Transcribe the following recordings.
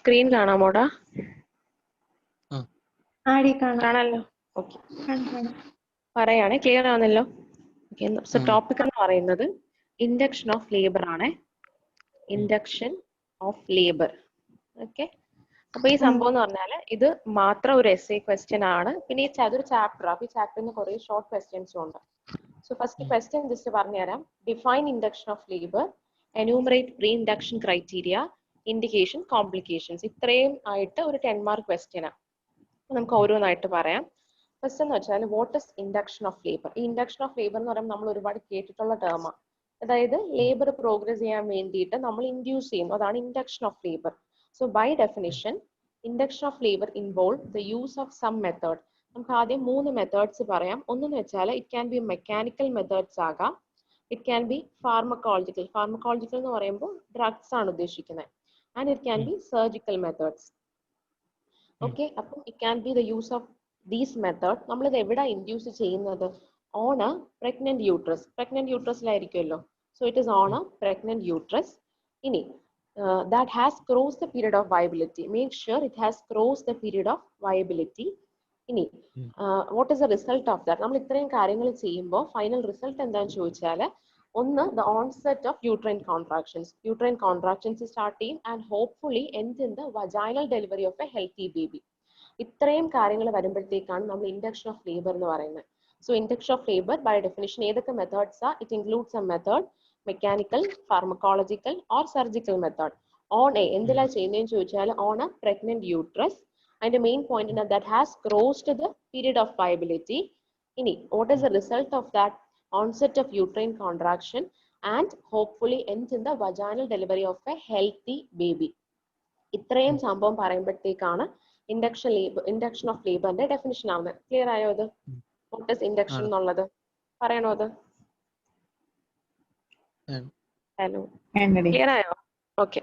Screen കാണാമോടാ? കാണാമല്ലോ. Okay, പറയാണേ. Clear ആണല്ലോ? Okay. So topic എന്ന് പറയുന്നത് ഇൻഡക്ഷൻ ഓഫ് ലേബർ ആണ്. Induction of labour. ഓക്കെ. അപ്പൊ ഈ സംഭവം എന്ന് പറഞ്ഞാൽ ഇത് മാത്രം ഒരു എസ്എ ക്വസ്റ്റ്യൻ ആണ്. പിന്നെ അതൊരു ചാപ്റ്റർ. അപ്പൊ ഈ ചാപ്റ്ററിന് കുറെ ഷോർട്ട് ക്വസ്റ്റ്യൻസും ഉണ്ട്. സോ ഫസ്റ്റ് ക്വസ്റ്റ്യൻ ജസ്റ്റ് പറഞ്ഞുതരാം. Define induction of labour, enumerate pre induction criteria, indication, complications. ഇത്രയും ആയിട്ട് ഒരു 10 മാർക്ക് ക്വസ്റ്റ്യൻ ആണ്. നമുക്ക് ഓരോന്നായിട്ട് പറയാം. ഫസ്റ്റ് എന്ന് വെച്ചാൽ what is induction of labour. ഈ ഇൻഡക്ഷൻ ഓഫ് ലേബർ എന്ന് പറയുമ്പോൾ നമ്മൾ ഒരുപാട് കേട്ടിട്ടുള്ള ടേമാണ്. അതായത് ലേബർ പ്രോഗ്രസ് ചെയ്യാൻ വേണ്ടിയിട്ട് നമ്മൾ ഇൻഡ്യൂസ് ചെയ്യുന്നു. അതാണ് induction of labour. So by definition induction of labour involve the use of some method. നമുക്ക് ആദ്യം 3 മെത്തേഡ്സ് പറയാം. ഒന്നെന്ന് വെച്ചാൽ it can be mechanical methods ആകാം, it can be pharmacological. Pharmacological എന്ന് പറയുമ്പോൾ ഡ്രഗ്സ് ആണ് ഉദ്ദേശിക്കുന്നത്. And it can be surgical methods. Okay. അപ്പം it can be the use of these method. നമ്മളിത് എവിടെ ഇൻഡ്യൂസ് ചെയ്യുന്നത്? On a pregnant uterus. Pregnant യൂട്രസിലായിരിക്കുമല്ലോ. So it is on a pregnant uterus. ഇനി that has crossed the period of viability. Make sure it has crossed the period of viability. ഇനി what is the result of that? നമ്മൾ ഇത്രയും കാര്യങ്ങൾ ചെയ്യുമ്പോൾ final result എന്താണെന്ന് ചോദിച്ചാൽ, ഒന്ന് the onset of uterine contractions. Uterine contractions start ചെയ്യും and hopefully end in the vaginal delivery of a healthy baby. ഇത്രയും കാര്യങ്ങൾ വരുമ്പോഴത്തേക്കാണ് നമ്മൾ ഇൻഡക്ഷൻ ഓഫ് ലേബർ എന്ന് പറയുന്നത്. So induction of labour by definition ഏതൊക്കെ മെത്തേഡ്സ് ആ? It includes a method mechanical, pharmacological or surgical method. On a എന്തിലാ ചെയ്യുന്നതെന്ന് ചോദിച്ചാൽ ഓൺ എ പ്രഗ്നന്റ് യൂട്രസ്. അതിന്റെ main point that has crossed the period of viability. ഇനി what is the result of that? Onset of uterine contraction and hopefully end in the vaginal delivery of a healthy baby. ഇത്രയും സംഭവം പറയുമ്പോഴത്തേക്കാണ് induction of ലേബറിന്റെ definition ആവുന്നത്. Clear ആയോ? അത് what is induction എന്നുള്ളത് പറയണോ? അത് ഹലോ, ക്ലിയർ ആയോ? ഓക്കെ.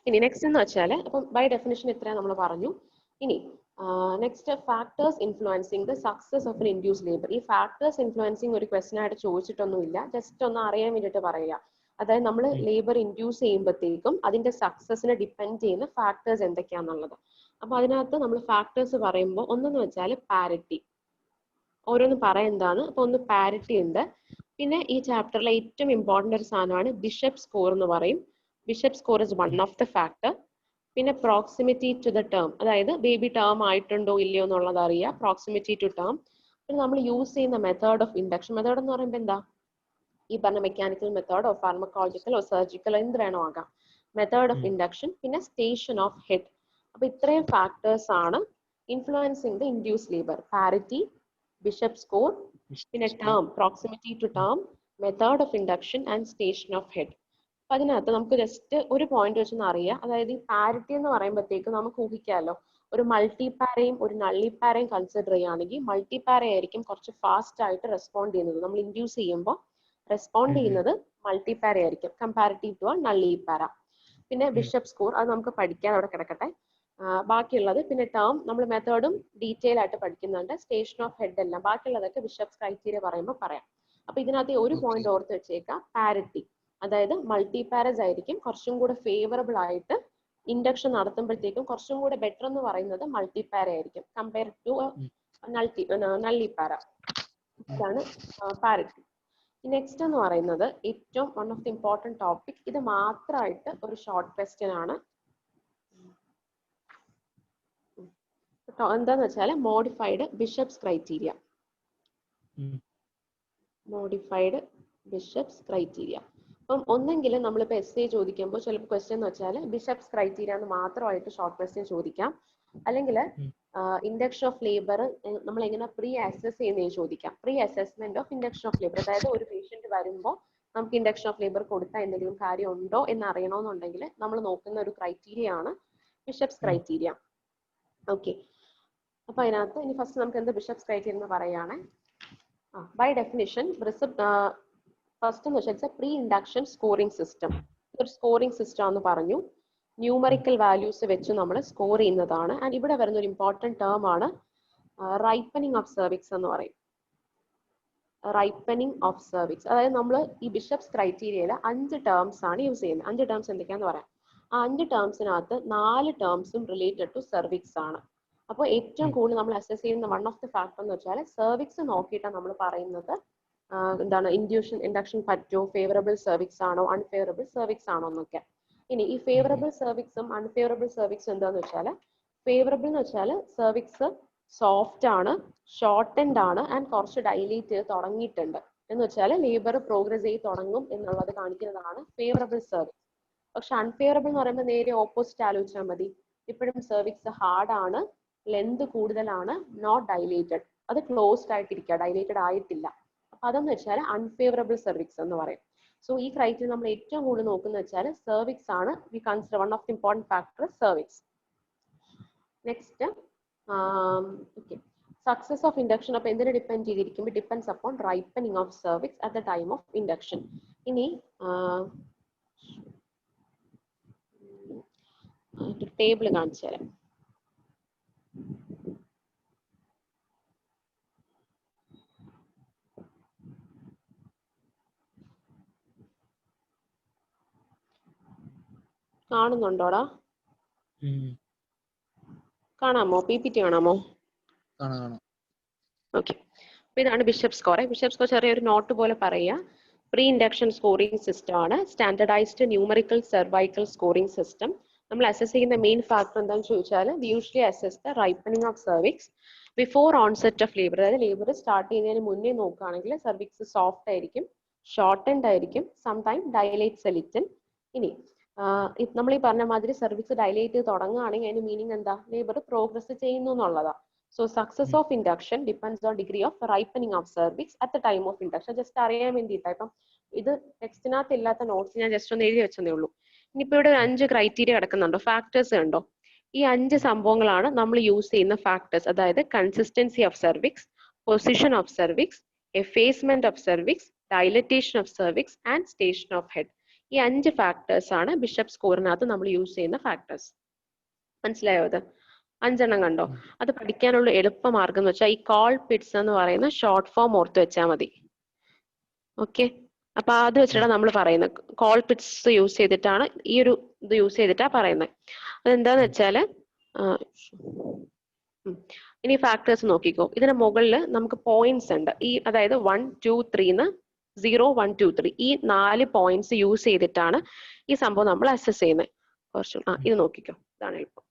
ഇനി നെക്സ്റ്റ് എന്ന് വെച്ചാൽ അപ്പം ബൈ ഡെഫിനിഷൻ ഇത്രയും നമ്മൾ പറഞ്ഞു. ഇനി next factors influencing the success of an induce labour. ഈ ഫാക്ടേഴ്സ് ഇൻഫ്ലുവൻസിങ് ഒരു ക്വസ്റ്റൻ ആയിട്ട് ചോദിച്ചിട്ടൊന്നുമില്ല, ജസ്റ്റ് ഒന്ന് അറിയാൻ വേണ്ടിയിട്ട് പറയുക. അതായത് നമ്മൾ ലേബർ ഇൻഡ്യൂസ് ചെയ്യുമ്പോഴത്തേക്കും അതിന്റെ സക്സസിനെ ഡിപ്പെൻഡ് ചെയ്യുന്ന ഫാക്ടേഴ്സ് എന്തൊക്കെയാണെന്നുള്ളത്. അപ്പൊ അതിനകത്ത് നമ്മൾ ഫാക്ടേഴ്സ് പറയുമ്പോൾ ഒന്നെന്ന് വെച്ചാൽ പാരിറ്റി. ഓരോന്ന് പറയാൻ എന്താണ്. അപ്പൊ ഒന്ന് പാരിറ്റി ഉണ്ട്. പിന്നെ ഈ ചാപ്റ്ററിലെ ഏറ്റവും ഇമ്പോർട്ടന്റ് ഒരു സാധനമാണ് ബിഷപ്പ് സ്കോർ എന്ന് പറയും. Bishop score is one of the factor. പിന്നെ പ്രോക്സിമിറ്റി ടു ദ ടേം, അതായത് ബേബി ടേം ആയിട്ടുണ്ടോ ഇല്ലയോ എന്നുള്ളത് അറിയാം. Proximity to term. പിന്നെ നമ്മൾ യൂസ് ചെയ്യുന്ന മെത്തേഡ് ഓഫ് ഇൻഡക്ഷൻ. മെത്തേഡ് എന്ന് പറയുമ്പോൾ എന്താ? ഈ പറഞ്ഞ മെക്കാനിക്കൽ മെത്തേഡോ ഫാർമക്കോളജിക്കലോ സർജിക്കലോ എന്ത് വേണോ ആകാം. മെത്തേഡ് ഓഫ് ഇൻഡക്ഷൻ, പിന്നെ സ്റ്റേഷൻ ഓഫ് ഹെഡ്. അപ്പൊ ഇത്രയും ഫാക്ടേഴ്സ് ആണ് influencing the induce labour. Parity, Bishop score, പിന്നെ term, proximity to term, method of induction and station of head. അപ്പൊ അതിനകത്ത് നമുക്ക് ജസ്റ്റ് ഒരു പോയിന്റ് വെച്ചൊന്ന് അറിയാം. അതായത് ഈ പാരിറ്റി എന്ന് പറയുമ്പോഴത്തേക്ക് നമുക്ക് ഊഹിക്കാമല്ലോ, ഒരു മൾട്ടിപാരയും ഒരു നള്ളിപ്പാരയും കൺസിഡർ ചെയ്യുകയാണെങ്കിൽ മൾട്ടിപാര ആയിരിക്കും കുറച്ച് ഫാസ്റ്റ് ആയിട്ട് റെസ്പോണ്ട് ചെയ്യുന്നത്. നമ്മൾ ഇൻഡ്യൂസ് ചെയ്യുമ്പോൾ റെസ്പോണ്ട് ചെയ്യുന്നത് മൾട്ടിപാര ആയിരിക്കും കമ്പാരിറ്റീവ് ടു നള്ളിപ്പാര. പിന്നെ ബിഷപ്പ് സ്കോർ അത് നമുക്ക് പഠിക്കാൻ അവിടെ കിടക്കട്ടെ. ബാക്കിയുള്ളത് പിന്നെ ടേം നമ്മൾ മെത്തേഡും ഡീറ്റെയിൽ ആയിട്ട് പഠിക്കുന്നുണ്ട്. സ്റ്റേഷൻ ഓഫ് ഹെഡ് എല്ലാം ബാക്കിയുള്ളതൊക്കെ ബിഷപ്സ് ക്രൈറ്റീരിയ പറയുമ്പോൾ പറയാം. അപ്പൊ ഇതിനകത്ത് ഒരു പോയിന്റ് ഓർത്ത് വെച്ചേക്കാം, പാരിറ്റി. അതായത് മൾട്ടിപാരസ് ആയിരിക്കും കുറച്ചും കൂടെ ഫേവറബിൾ ആയിട്ട് ഇൻഡക്ഷൻ നടത്തുമ്പോഴത്തേക്കും കുറച്ചും കൂടെ ബെറ്റർ എന്ന് പറയുന്നത് മൾട്ടിപാര ആയിരിക്കും കമ്പയർ ടു നള്ളിപ്പാര. ഇതാണ് പാരിറ്റി. നെക്സ്റ്റ് എന്ന് പറയുന്നത് ഏറ്റവും one of the important topic. ഇത് മാത്രമായിട്ട് ഒരു ഷോർട്ട് ക്വസ്റ്റ്യൻ ആണ്. എന്താന്ന് വെച്ചാൽ modified bishops criteria. Modified bishops criteria. അപ്പം ഒന്നെങ്കിൽ നമ്മളിപ്പോൾ എസ് എ ചോദിക്കുമ്പോൾ ചിലപ്പോൾ ക്വസ്റ്റ്യൻ എന്ന് വെച്ചാൽ ബിഷപ്സ് ക്രൈറ്റീരിയ എന്ന് മാത്രമായിട്ട് ഷോർട്ട് ക്വസ്റ്റ്യൻ ചോദിക്കാം. അല്ലെങ്കിൽ ഇൻഡക്ഷൻ ഓഫ് ലേബർ നമ്മൾ എങ്ങനെ പ്രീ അസസ് ചെയ്യുന്നതെന്ന് ചോദിക്കാം. Pre assessment of induction of labour. അതായത് ഒരു പേഷ്യന്റ് വരുമ്പോൾ നമുക്ക് ഇൻഡക്ഷൻ ഓഫ് ലേബർ കൊടുത്താൽ എന്തെങ്കിലും കാര്യം ഉണ്ടോ എന്ന് അറിയണമെന്നുണ്ടെങ്കിൽ നമ്മൾ നോക്കുന്ന ഒരു ക്രൈറ്റീരിയ ആണ് ബിഷപ്സ് ക്രൈറ്റീരിയ. ഓക്കെ. അപ്പൊ അതിനകത്ത് ഇനി ഫസ്റ്റ് നമുക്ക് എന്ത് ബിഷപ്സ് ക്രൈറ്റീരിയ എന്ന് പറയുകയാണ്. ബൈ ഡെഫിനിഷൻ ഫസ്റ്റ് എന്ന് വെച്ചാൽ പ്രീ ഇൻഡക്ഷൻ സ്കോറിംഗ് സിസ്റ്റം. ഒരു സ്കോറിംഗ് സിസ്റ്റം എന്ന് പറഞ്ഞു. ന്യൂമറിക്കൽ വാല്യൂസ് വെച്ച് നമ്മൾ സ്കോർ ചെയ്യുന്നതാണ്. ആൻഡ് ഇവിടെ വരുന്ന ഒരു ഇമ്പോർട്ടൻറ്റ് ടേം ആണ് റൈപ്പനിങ് ഓഫ് സെർവിക്സ് എന്ന് പറയും. Ripening of cervix. അതായത് നമ്മൾ ഈ ബിഷപ്സ് ക്രൈറ്റീരിയയിൽ 5 ടേംസ് ആണ് യൂസ് ചെയ്യുന്നത്. 5 ടേംസ് എന്തൊക്കെയാന്ന് പറയാം. ആ 5 ടേംസിനകത്ത് 4 ടേംസും റിലേറ്റഡ് ടു സെർവിക്സ് ആണ്. അപ്പോൾ ഏറ്റവും കൂടുതൽ നമ്മൾ അസസ് ചെയ്യുന്ന വൺ ഓഫ് ദി ഫാക്ടർ എന്ന് വെച്ചാൽ സെർവിക്സ് നോക്കിയിട്ടാണ് നമ്മൾ പറയുന്നത് എന്താണ് ഇൻഡക്ഷൻ പറ്റോ, ഫേവറബിൾ സെർവിക്സ് ആണോ, അൺഫേവറബിൾ സെർവിക്സ് ആണോ എന്നൊക്കെ. ഇനി ഈ ഫേവറബിൾ സെർവിക്സും അൺഫേവറബിൾ സെർവിക്സും എന്താന്ന് വെച്ചാൽ, ഫേവറബിൾ എന്ന് വെച്ചാൽ സെർവിക്സ് സോഫ്റ്റ് ആണ്, ഷോർട്ടൻഡ് ആണ് ആൻഡ് കുറച്ച് ഡൈലേറ്റ് ചെയ്ത് തുടങ്ങിയിട്ടുണ്ട് എന്ന് വെച്ചാൽ ലേബർ പ്രോഗ്രസ് ചെയ്ത് തുടങ്ങും എന്നുള്ളത് കാണിക്കുന്നതാണ് ഫേവറബിൾ സെർവിക്സ്. പക്ഷെ അൺഫേവറബിൾ എന്ന് പറയുമ്പോൾ നേരെ ഓപ്പോസിറ്റ് ആലോചിച്ചാൽ മതി. ഇപ്പോഴും സെർവിക്സ് ഹാർഡ് ആണ്, ലെന്ത് കൂടുതലാണ്, നോട്ട് ഡൈലേറ്റഡ്, അത് ക്ലോസ്ഡ് ആയിട്ടിരിക്കുക, ഡൈലേറ്റഡ് ആയിട്ടില്ല. അപ്പൊ അതെന്ന് വെച്ചാൽ അൺഫേവറബിൾ സെർവിക്സ് എന്ന് പറയും. സോ ഈ ക്രൈറ്റീരിയ നമ്മൾ ഏറ്റവും കൂടുതൽ നോക്കുന്നത് വെച്ചാൽ സെർവിക്സ് ആണ്. We consider one of the important factor cervix. Next okay, success of induction അപ്പോൾ എന്തിനെ ഡിപ്പെൻഡ് ചെയ്തിരിക്കും? Depends upon ripening of cervix at the time of induction. ഇനി ടേബിൾ കാണിച്ചു തരാം. കാണുന്നുണ്ടോടാ? കാണാമോ? PPT കാണാമോ? ഓക്കെ, അപ്പൊ ഇതാണ് ബിഷപ്പ് സ്കോർ. ബിഷപ്പ് സ്കോർ ചെറിയൊരു നോട്ട് പോലെ പറയുക. പ്രീ ഇൻഡക്ഷൻ സ്കോറിംഗ് സിസ്റ്റം ആണ്, standardised numerical cervical scoring system. നമ്മൾ അസസ് ചെയ്യുന്ന മെയിൻ ഫാക്ടർ എന്താണെന്ന് ചോദിച്ചാൽ, we usually assess the ripening of cervix before onset of labour. അതായത് ലേബർ സ്റ്റാർട്ട് ചെയ്യുന്നതിന് മുന്നേ നോക്കുകയാണെങ്കിൽ സെർവിക്സ് സോഫ്റ്റ് ആയിരിക്കും, ഷോർട്ടൻഡ് ആയിരിക്കും, സംടൈം ഡൈലേറ്റ്സ് എ ലിറ്റിൽ. ഇനി നമ്മൾ ഈ പറഞ്ഞ മാതിരി സർവീസ് ഡൈലേറ്റ് ചെയ്ത് തുടങ്ങുകയാണെങ്കിൽ അതിന് മീനിങ് എന്താ? ലേബർ പ്രോഗ്രസ് ചെയ്യുന്നു എന്നുള്ളതാണ്. So success of induction depends on degree of ripening of cervix at the time of induction. Just അറിയാൻ വേണ്ടിയിട്ടാണ്. ഇപ്പം ഇത് ടെക്സ്റ്റിനകത്ത് ഇല്ലാത്ത നോട്ട്സ് ഞാൻ ജസ്റ്റ് ഒന്ന് എഴുതി വെച്ചതേ ഉള്ളൂ. ഇനിയിപ്പോൾ ഇവിടെ 5 ക്രൈറ്റീരിയ കിടക്കുന്നുണ്ടോ, ഫാക്ടേഴ്സ് ഉണ്ടോ? ഈ 5 സംഭവങ്ങളാണ് നമ്മൾ യൂസ് ചെയ്യുന്ന ഫാക്ടേഴ്സ്. അതായത് consistency of cervix, position of cervix, effacement of cervix, dilatation of cervix and station of head. ഈ 5 ഫാക്ടേഴ്സ് ആണ് ബിഷപ്പ് സ്കോറിനകത്ത് നമ്മൾ യൂസ് ചെയ്യുന്ന ഫാക്ടേഴ്സ്. മനസ്സിലായോ? അത് 5 എണ്ണം കണ്ടോ? അത് പഠിക്കാനുള്ള എളുപ്പമാർഗം എന്ന് വെച്ചാൽ ഈ കോൾപിറ്റ്സ് എന്ന് പറയുന്ന ഷോർട്ട് ഫോം ഓർത്ത് വെച്ചാൽ മതി. ഓക്കെ, അപ്പൊ അത് വെച്ചിട്ടാണ് നമ്മൾ പറയുന്നത്. കോൾപിറ്റ്സ് യൂസ് ചെയ്തിട്ടാണ് ഈ ഒരു ഇത് യൂസ് ചെയ്തിട്ടാണ് പറയുന്നത്. അതെന്താന്ന് വെച്ചാല് ഇനി ഫാക്ടേഴ്സ് നോക്കിക്കോ. ഇതിന് മുകളിൽ നമുക്ക് പോയിന്റ്സ് ഉണ്ട്. ഈ അതായത് 1, 2, 3 0, 1, 2, 3 ഈ 4 പോയിന്റ്സ് യൂസ് ചെയ്തിട്ടാണ് ഈ സംഭവം നമ്മൾ അസസ് ചെയ്യുന്നത്. കുറച്ച് ഇത് നോക്കിക്കോ, ഇതാണ് എളുപ്പം.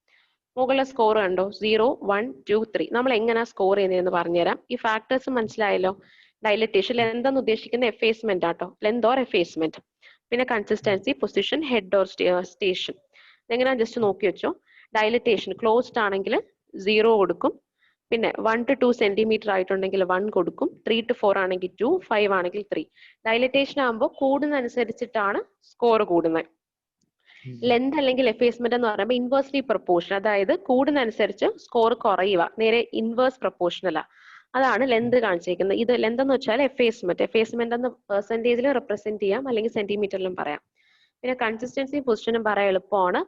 മുകളിലെ സ്കോർ കണ്ടോ? 0, 1, 2, 3. നമ്മൾ എങ്ങനെയാ സ്കോർ ചെയ്യുന്നതെന്ന് പറഞ്ഞുതരാം. ഈ ഫാക്ടേഴ്സ് മനസ്സിലായല്ലോ? ഡൈലറ്റേഷൻ, ലെന്ത് എന്ന് ഉദ്ദേശിക്കുന്ന എഫേസ്മെന്റ് ആട്ടോ, ലെന്ത് ഓർ എഫേസ്മെന്റ്. പിന്നെ consistency, position, head or station. ഇതെങ്ങനെയാ ജസ്റ്റ് നോക്കി വെച്ചോ. ഡൈലറ്റേഷൻ ക്ലോസ്ഡ് ആണെങ്കിൽ 0 കൊടുക്കും. പിന്നെ 1 to 2 സെന്റിമീറ്റർ ആയിട്ടുണ്ടെങ്കിൽ 1 കൊടുക്കും. 3 to 4 ആണെങ്കിൽ 2, 5 ആണെങ്കിൽ 3. ഡൈലറ്റേഷൻ ആകുമ്പോൾ കൂടുന്നതനുസരിച്ചിട്ടാണ് സ്കോർ കൂടുന്നത്. ലെന്ത് അല്ലെങ്കിൽ എഫേസ്മെന്റ് എന്ന് പറയുമ്പോൾ ഇൻവേഴ്സ്ലി പ്രൊപ്പോർഷൻ, അതായത് കൂടുന്നതനുസരിച്ച് സ്കോർ കുറയുക, നേരെ ഇൻവേഴ്സ് പ്രൊപ്പോർഷനല്ല. അതാണ് ലെന്ത് കാണിച്ചിരിക്കുന്നത്. ഇത് ലെന്ത് എന്ന് വെച്ചാൽ എഫേസ്മെന്റ്. എഫേസ്മെന്റ് എന്ന് പെർസെന്റേജിൽ റെപ്രസെന്റ് ചെയ്യാം, അല്ലെങ്കിൽ സെന്റിമീറ്ററിലും പറയാം. പിന്നെ കൺസിസ്റ്റൻസിയും പൊസിഷനും പറയാൻ എളുപ്പമാണ്.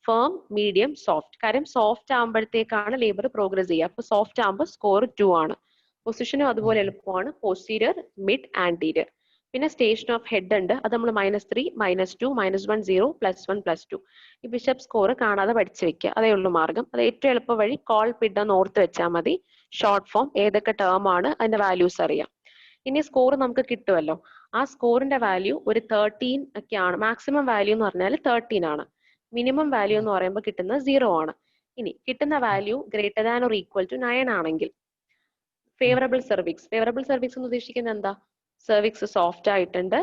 Firm, medium, soft. കാര്യം സോഫ്റ്റ് ആകുമ്പോഴത്തേക്കാണ് ലേബർ പ്രോഗ്രസ് ചെയ്യുക. അപ്പൊ സോഫ്റ്റ് ആകുമ്പോൾ സ്കോർ 2 ആണ്. പൊസിഷനും അതുപോലെ എളുപ്പമാണ്, പോസ്റ്റീരിയർ, മിഡ്, ആന്റീരിയർ. പിന്നെ സ്റ്റേഷൻ ഓഫ് ഹെഡ് ഉണ്ട്, അത് നമ്മൾ -3, -2, -1, 0, +1, +2. ഈ ബിഷപ്പ് സ്കോർ കാണാതെ പഠിച്ചു വെക്കുക, അതേ ഉള്ളൂ മാർഗം. അത് ഏറ്റവും എളുപ്പ വഴി കോൾപിറ്റ് എന്ന് ഓർത്ത് വെച്ചാൽ മതി. ഷോർട്ട് ഫോം, ഏതൊക്കെ ടേം ആണ്, അതിന്റെ വാല്യൂസ് അറിയാം. ഇനി സ്കോർ നമുക്ക് കിട്ടുമല്ലോ, ആ സ്കോറിന്റെ വാല്യൂ ഒരു 13 ഒക്കെയാണ്. മാക്സിമം വാല്യൂ എന്ന് പറഞ്ഞാൽ 13 ആണ്. മിനിമം വാല്യൂ എന്ന് പറയുമ്പോൾ കിട്ടുന്നത് 0 ആണ്. ഇനി കിട്ടുന്ന value greater than or equal to 9 ആണെങ്കിൽ ഫേവറബിൾ സെർവിക്സ്. ഫേവറബിൾ സെർവിക്സ് എന്ന് ഉദ്ദേശിക്കുന്നത് എന്താ? സെർവിക്സ് സോഫ്റ്റ് ആയിട്ടുണ്ട്,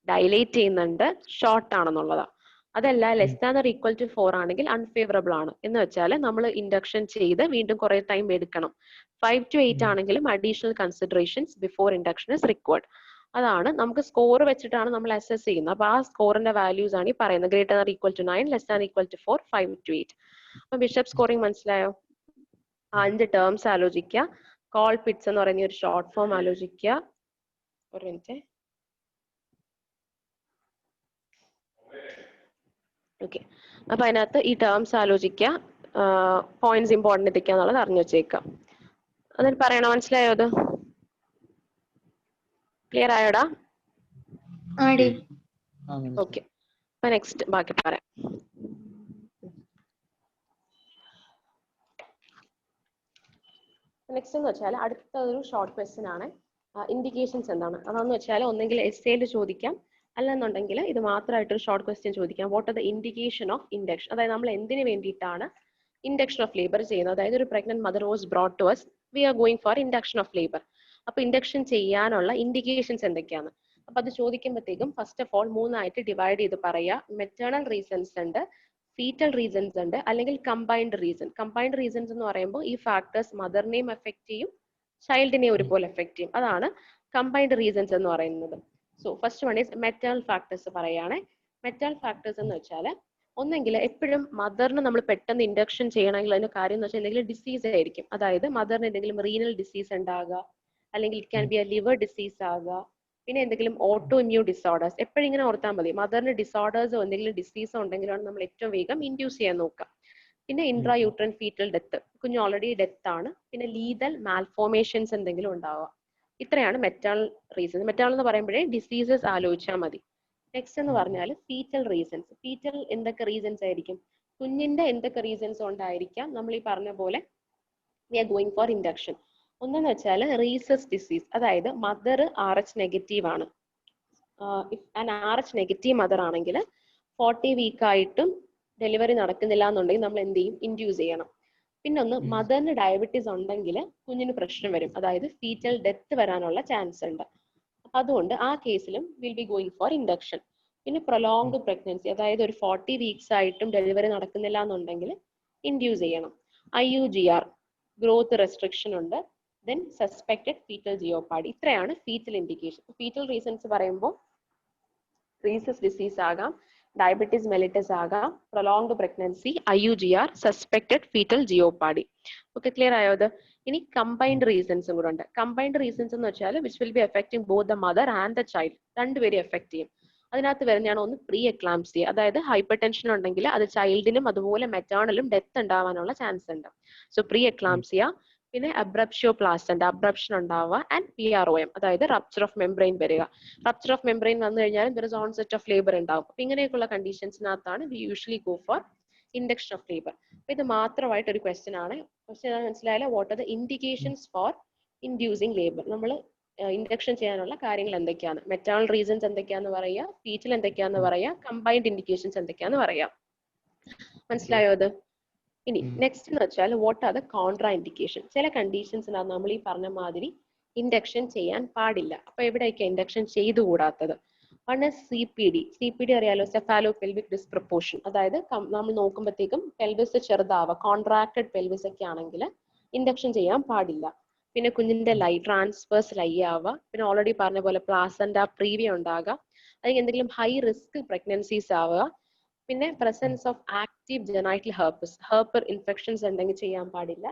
ഡൈലേറ്റ് ചെയ്യുന്നുണ്ട്, ഷോർട്ട് ആണെന്നുള്ളതാ. അതല്ല less than or equal to 4 ആണെങ്കിൽ അൺഫേവറബിൾ ആണ്. എന്ന് വെച്ചാൽ നമ്മൾ ഇൻഡക്ഷൻ ചെയ്ത് വീണ്ടും കുറെ ടൈം എടുക്കണം. 5 to 8 ആണെങ്കിലും additional considerations before induction is required. അതാണ് നമുക്ക് സ്കോർ വെച്ചിട്ടാണ് നമ്മൾ അസസ് ചെയ്യുന്നത്. അപ്പൊ ആ സ്കോറിന്റെ വാല്യൂസ് ആണ് ഈ പറയുന്നത്. Greater than equal to 9, less than equal to 4, 5 to 8. അപ്പൊ ബിഷപ്പ് സ്കോറിംഗ് മനസ്സിലായോ? 5 ടേംസ് ആലോചിക്കുക. കോൾപിറ്റ്സ് എന്ന് പറയുന്ന ഒരു ഷോർട്ട് ഫോം ആലോചിക്കുക. ഒരു മിനിറ്റ്. ഓക്കെ, അപ്പൊ അതിനകത്ത് ഈ ടേംസ് ആലോചിക്കുക, പോയിന്റ്സ് ഇമ്പോർട്ടന്റ് എത്തിക്കുക എന്നുള്ളത് അറിഞ്ഞു വെച്ചേക്കാം. അതിൽ പറയണോ? മനസ്സിലായോ? അത് ക്ലിയർ ആയോടാ? ഓക്കെ, അപ്പൊ നെക്സ്റ്റ് ബാക്കി പറയാം. നെക്സ്റ്റ് എന്ന് വെച്ചാൽ അടുത്ത ഒരു ഷോർട്ട് ക്വസ്റ്റ്യൻ ആണ്. ഇൻഡിക്കേഷൻസ് എന്താണ് അതാന്ന് വെച്ചാൽ ഒന്നെങ്കിൽ എസ്സേയിൽ ചോദിക്കാം, അല്ലെന്നുണ്ടെങ്കിൽ ഇത് മാത്രമായിട്ടൊരു ഷോർട്ട് ക്വസ്റ്റ്യൻ ചോദിക്കാം. What are the indication of induction, അതായത് നമ്മൾ എന്തിനു വേണ്ടിയിട്ടാണ് ഇൻഡക്ഷൻ ഓഫ് ലേബർ ചെയ്യുന്നത്. അതായത് ഒരു pregnant mother was brought to us, we are going for induction of labour. അപ്പൊ ഇൻഡക്ഷൻ ചെയ്യാനുള്ള ഇൻഡിക്കേഷൻസ് എന്തൊക്കെയാണ്? അപ്പൊ അത് ചോദിക്കുമ്പോഴത്തേക്കും ഫസ്റ്റ് ഓഫ് ഓൾ മൂന്നായിട്ട് ഡിവൈഡ് ചെയ്ത് പറയാ. മെറ്റേണൽ റീസൺസ് ഉണ്ട്, ഫീറ്റൽ റീസൺസ് ഉണ്ട്, അല്ലെങ്കിൽ കമ്പൈൻഡ് റീസൺ. കമ്പൈൻഡ് റീസൺസ് എന്ന് പറയുമ്പോൾ ഈ ഫാക്ടേഴ്സ് മദറിനെയും എഫക്ട് ചെയ്യും ചൈൽഡിനെ ഒരുപോലെ എഫക്ട് ചെയ്യും. അതാണ് കമ്പൈൻഡ് റീസൺസ് എന്ന് പറയുന്നത്. So first one is maternal factors പറയുകയാണെ. മെറ്റേണൽ ഫാക്ടേഴ്സ് എന്ന് വെച്ചാൽ ഒന്നെങ്കിൽ എപ്പോഴും മദറിന് നമ്മൾ പെട്ടെന്ന് ഇൻഡക്ഷൻ ചെയ്യണമെങ്കിൽ അതിന്റെ കാര്യം എന്ന് വെച്ചാൽ എന്തെങ്കിലും ഡിസീസ് ആയിരിക്കും. അതായത് മദറിന് എന്തെങ്കിലും റീനൽ ഡിസീസ് ഉണ്ടാകുക, അല്ലെങ്കിൽ it can B A liver disease ആകുക, പിന്നെ എന്തെങ്കിലും ഓട്ടോ ഇമ്മ്യൂൺ ഡിസോർഡേഴ്സ്. എപ്പോഴും ഇങ്ങനെ ഓർത്താൽ മതി, മദറിന് ഡിസോർഡേഴ്സോ എന്തെങ്കിലും ഡിസീസോ ഉണ്ടെങ്കിലാണ് നമ്മൾ ഏറ്റവും വേഗം ഇൻഡ്യൂസ് ചെയ്യാൻ നോക്കുക. പിന്നെ ഇൻട്രാ യൂട്രൻ ഫീറ്റൽ ഡെത്ത്, കുഞ്ഞ് ഓൾറെഡി ഡെത്ത് ആണ്. പിന്നെ ലീതൽ മാൽഫോർമേഷൻസ് എന്തെങ്കിലും ഉണ്ടാവുക. ഇത്രയാണ് മെറ്റേണൽ റീസൺസ്. മെറ്റേണൽ എന്ന് പറയുമ്പോഴേ ഡിസീസസ് ആലോചിച്ചാൽ മതി. നെക്സ്റ്റ് എന്ന് പറഞ്ഞാൽ ഫീറ്റൽ റീസൺസ്. ഫീറ്റൽ എന്തൊക്കെ റീസൺസ് ആയിരിക്കും? കുഞ്ഞിന്റെ എന്തൊക്കെ റീസൺസ് ഉണ്ടായിരിക്കാം നമ്മൾ ഈ പറഞ്ഞ പോലെ we are going for induction. ഒന്നെന്ന് വെച്ചാൽ റീസസ് ഡിസീസ്, അതായത് മദർ RH നെഗറ്റീവ് ആണ്. RH നെഗറ്റീവ് മദർ ആണെങ്കിൽ 40 വീക്ക് ആയിട്ടും ഡെലിവറി നടക്കുന്നില്ല എന്നുണ്ടെങ്കിൽ നമ്മൾ എന്ത് ചെയ്യും? ഇൻഡ്യൂസ് ചെയ്യണം. പിന്നെ ഒന്ന് മദറിന് ഡയബറ്റീസ് ഉണ്ടെങ്കിൽ കുഞ്ഞിന് പ്രശ്നം വരും, അതായത് ഫീറ്റൽ ഡെത്ത് വരാനുള്ള ചാൻസ് ഉണ്ട്. അതുകൊണ്ട് ആ കേസിലും will be going for induction. പിന്നെ പ്രൊലോങ്ഡ് പ്രഗ്നൻസി, അതായത് ഒരു 40 വീക്സ് ആയിട്ടും ഡെലിവറി നടക്കുന്നില്ല എന്നുണ്ടെങ്കിൽ ഇൻഡ്യൂസ് ചെയ്യണം. IUGR ഗ്രോത്ത് റെസ്ട്രിക്ഷൻ ഉണ്ട്. Then suspected foetal jeopardy. ഇത്രയാണ് ഫീറ്റൽ ഇൻഡിക്കേഷൻ. ഫീറ്റൽ റീസൺസ് പറയുമ്പോൾ റീസസ് ഡിസീസ് ആകാം, ഡയബറ്റീസ് മെലിറ്റസ് ആകാം, prolonged pregnancy, IUGR, suspected foetal jeopardy. Okay, clear ആയോ അത്? ഇനി കമ്പൈൻഡ് റീസൺസും കൂടെ ഉണ്ട്. കമ്പൈൻഡ് റീസൺസ് എന്ന് വെച്ചാൽ which will be affecting both the mother and the child, രണ്ടുപേരും എഫക്ട് ചെയ്യും. അതിനകത്ത് വരുന്നതാണ് ഒന്ന് പ്രീ എക്ലാംസിയ, അതായത് ഹൈപ്പർ ടെൻഷൻ ഉണ്ടെങ്കിൽ അത് ചൈൽഡിനും അതുപോലെ മെറ്റേണലും ഡെത്ത് ഉണ്ടാവാനുള്ള ചാൻസ് ഉണ്ട്. സോ പ്രീ എക്ലാംസിയ, പിന്നെ അബ്രപ്ഷ്യോ പ്ലാസന്റ, അബ്രപ്ഷൻ ഉണ്ടാവുക, ആൻഡ് PROM, അതായത് റപ്ചർ ഓഫ് മെംബ്രെയിൻ വരിക. റപ്ചർ ഓഫ് മെംബ്രെയിൻ വന്നു കഴിഞ്ഞാൽ there is onset of labour ഉണ്ടാവും. അപ്പൊ ഇങ്ങനെയൊക്കെയുള്ള കണ്ടീഷൻസിനകത്താണ് we usually go for induction of labour. അപ്പൊ ഇത് മാത്രമായിട്ട് ഒരു ക്വസ്റ്റ്യൻ ആണ്. ക്വസ്റ്റ്യൻ മനസ്സിലായാലും what are the indications for inducing labour, നമ്മൾ ഇൻഡക്ഷൻ ചെയ്യാനുള്ള കാര്യങ്ങൾ എന്തൊക്കെയാണ്, മെറ്റേണൽ റീസൺസ് എന്തൊക്കെയാന്ന് പറയാ, ഫീറ്റൽ എന്തൊക്കെയാന്ന് പറയാ, കമ്പൈൻഡ് ഇൻഡിക്കേഷൻസ് എന്തൊക്കെയാന്ന് പറയാം. മനസ്സിലായോ അത്? ഇനി നെക്സ്റ്റ് എന്ന് വെച്ചാൽ what are the contra indication. ചില കണ്ടീഷൻസിനാണ് നമ്മൾ ഈ പറഞ്ഞ മാതിരി ഇൻഡക്ഷൻ ചെയ്യാൻ പാടില്ല. അപ്പൊ എവിടെയൊക്കെ ഇൻഡക്ഷൻ ചെയ്തുകൂടാത്തത്? One is CPD. CPD അറിയാലോ, സെഫാലോ പെൽവിക് ഡിസ്പ്രപ്പോർഷൻ. അതായത് നമ്മൾ നോക്കുമ്പോഴത്തേക്കും പെൽവിസ് ചെറുതാവുക, കോൺട്രാക്റ്റഡ് പെൽവിസ് ഒക്കെ ആണെങ്കിൽ ഇൻഡക്ഷൻ ചെയ്യാൻ പാടില്ല. പിന്നെ കുഞ്ഞിന്റെ ട്രാൻസ്ഫേഴ്സ് ലൈ ആവുക, പിന്നെ ഓൾറെഡി പറഞ്ഞ പോലെ പ്ലാസന്റ പ്രീവിയ ഉണ്ടാകുക, അല്ലെങ്കിൽ എന്തെങ്കിലും ഹൈ റിസ്ക് പ്രഗ്നൻസീസ് ആവുക, പിന്നെ presence of active genital herpes infections ഉണ്ടെങ്കിൽ ചെയ്യാൻ പാടില്ല.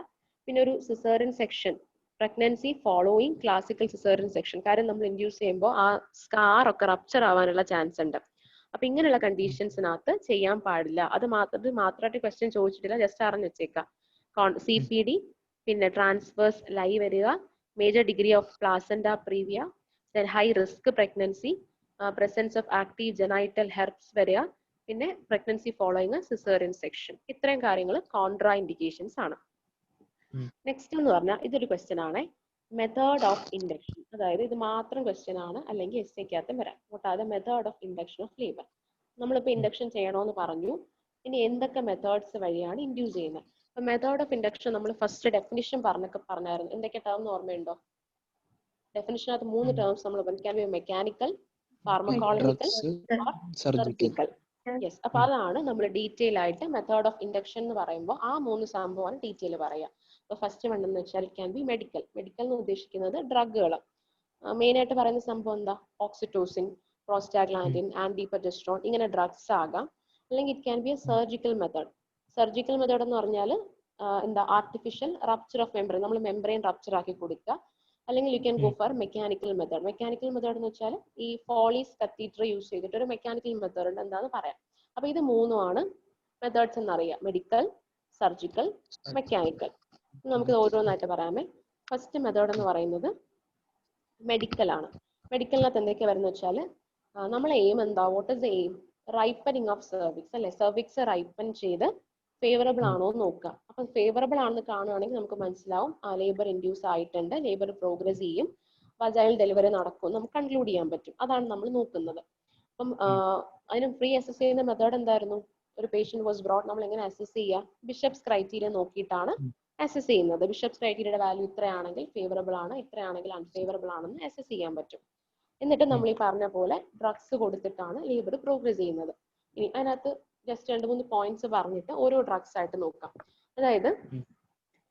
പിന്നെ ഒരു caesarean section, pregnancy following classical caesarean section, കാര്യം നമ്മൾ ഇൻഡ്യൂസ് ചെയ്യുമ്പോൾ ആ സ്കാർ ഒക്കെ റപ്ചർ ആവാനുള്ള ചാൻസ് ഉണ്ട്. അപ്പൊ ഇങ്ങനെയുള്ള കണ്ടീഷൻസിനകത്ത് ചെയ്യാൻ പാടില്ല. അത് മാത്രമായിട്ട് ക്വസ്റ്റ്യൻ ചോദിച്ചിട്ടില്ല, ജസ്റ്റ് അറിഞ്ഞു വെച്ചേക്കാം. CPD, പിന്നെ ട്രാൻസ്ഫേഴ്സ് ലൈ വരിക, major degree of placenta praevia, then high risk pregnancy, presence of active genital herpes വരിക, പിന്നെ പ്രഗ്നൻസി ഫോളോയിങ് സിസേറിയൻ സെക്ഷൻ. ഇത്രയും കാര്യങ്ങൾ കോൺട്രാ ഇൻഡിക്കേഷൻസ് ആണ്. നെക്സ്റ്റ് എന്ന് പറഞ്ഞാൽ ഇതൊരു ക്വസ്റ്റ്യൻ ആണ്, മെത്തേഡ് ഓഫ് ഇൻഡക്ഷൻ. അതായത് ഇത് മാത്രം ക്വസ്റ്റ്യൻ ആണ്, അല്ലെങ്കിൽ എസ്സേക്കകത്തും വരാം. What are the method of induction of labour. നമ്മളിപ്പോൾ ഇൻഡക്ഷൻ ചെയ്യണമെന്ന് പറഞ്ഞു, ഇനി എന്തൊക്കെ മെത്തേഡ്സ് വഴിയാണ് ഇൻഡ്യൂസ് ചെയ്യുന്നത്? അപ്പൊ മെത്തേഡ് ഓഫ് ഇൻഡക്ഷൻ നമ്മൾ ഫസ്റ്റ് ഡെഫിനിഷൻ പറഞ്ഞായിരുന്നു. എന്തൊക്കെ ടേം ഓർമ്മയുണ്ടോ? ഡെഫിനിഷനകത്ത് 3 ടേംസ് നമ്മൾ can be mechanical, pharmacological, surgical. Yes, അപ്പൊ അതാണ് നമ്മൾ ഡീറ്റെയിൽ ആയിട്ട് മെത്തേഡ് ഓഫ് ഇൻഡക്ഷൻ എന്ന് പറയുമ്പോൾ ആ 3 സംഭവമാണ് ഡീറ്റെയിൽ പറയാം. അപ്പൊ ഫസ്റ്റ് വൺ എന്ന് വെച്ചാൽ ക്യാൻ ബി മെഡിക്കൽ. മെഡിക്കൽ എന്ന് ഉദ്ദേശിക്കുന്നത് ഡ്രഗുകൾ. മെയിൻ ആയിട്ട് പറയുന്ന സംഭവം എന്താ? ഓക്സിറ്റോസിൻ, പ്രോസ്റ്റാഗ്ലാൻഡിൻ, ആന്റിപ്രൊജസ്ട്രോൺ, ഇങ്ങനെ ഡ്രഗ്സ് ആകാം. അല്ലെങ്കിൽ it can B A surgical method. Surgical method എന്ന് പറഞ്ഞാൽ എന്താ? ആർട്ടിഫിഷ്യൽ റപ്ചർ ഓഫ് മെംബ്രെയിൻ, നമ്മൾ മെംബ്രെയിൻ റപ്ചർ ആക്കി കൊടുക്കുക. അല്ലെങ്കിൽ you can go for mechanical method. Mechanical method എന്ന് വെച്ചാൽ ഈ ഫോളീസ് കത്തീറ്റർ യൂസ് ചെയ്തിട്ട് ഒരു മെക്കാനിക്കൽ മെത്തേഡ് ഉണ്ട്, എന്താന്ന് പറയാം. അപ്പൊ ഇത് 3ആണ് മെത്തേഡ്സ് എന്നറിയാം: മെഡിക്കൽ, സർജിക്കൽ, മെക്കാനിക്കൽ. നമുക്ക് ഓരോന്നായിട്ട് പറയാമേ. ഫസ്റ്റ് മെത്തേഡ് എന്ന് പറയുന്നത് മെഡിക്കൽ ആണ്. മെഡിക്കലിനകത്ത് എന്തൊക്കെയാ വരുന്നത് വെച്ചാൽ നമ്മളെ എയിം എന്താ? What is the aim? Ripening of cervix അല്ലെ? സെർവിക്സ് റൈപ്പൻ ചെയ്ത് ഫേവറബിൾ ആണോ എന്ന് നോക്കുക. അപ്പം ഫേവറബിൾ ആണെന്ന് കാണുകയാണെങ്കിൽ നമുക്ക് മനസ്സിലാവും ആ ലേബർ ഇൻഡ്യൂസ് ആയിട്ടുണ്ട്, ലേബർ പ്രോഗ്രസ് ചെയ്യും, വജൈനൽ ഡെലിവറി നടക്കും, നമുക്ക് കൺക്ലൂഡ് ചെയ്യാൻ പറ്റും. അതാണ് നമ്മൾ നോക്കുന്നത്. അപ്പം അതിന് ഫ്രീ അസസ് ചെയ്യുന്ന മെത്തേഡ് എന്തായിരുന്നു? ഒരു പേഷ്യന്റ് വാസ് ബ്രോട്ട്, നമ്മൾ എങ്ങനെ അസസ് ചെയ്യുക? ബിഷപ്സ് ക്രൈറ്റീരിയ നോക്കിയിട്ടാണ് അസസ് ചെയ്യുന്നത്. ബിഷപ്സ് ക്രൈറ്റീരിയയുടെ വാല്യൂ ഇത്രയാണെങ്കിൽ ഫേവറബിൾ ആണ്, ഇത്രയാണെങ്കിൽ അൺഫേവറബിൾ ആണെന്ന് അസസ് ചെയ്യാൻ പറ്റും. എന്നിട്ട് നമ്മൾ ഈ പറഞ്ഞ പോലെ ഡ്രഗ്സ് കൊടുത്തിട്ടാണ് ലേബർ പ്രോഗ്രസ് ചെയ്യുന്നത്. ഇനി അതിനകത്ത് ജസ്റ്റ് 2-3 പോയിന്റ്സ് പറഞ്ഞിട്ട് ഓരോ ഡ്രഗ്സ് ആയിട്ട് നോക്കാം. അതായത്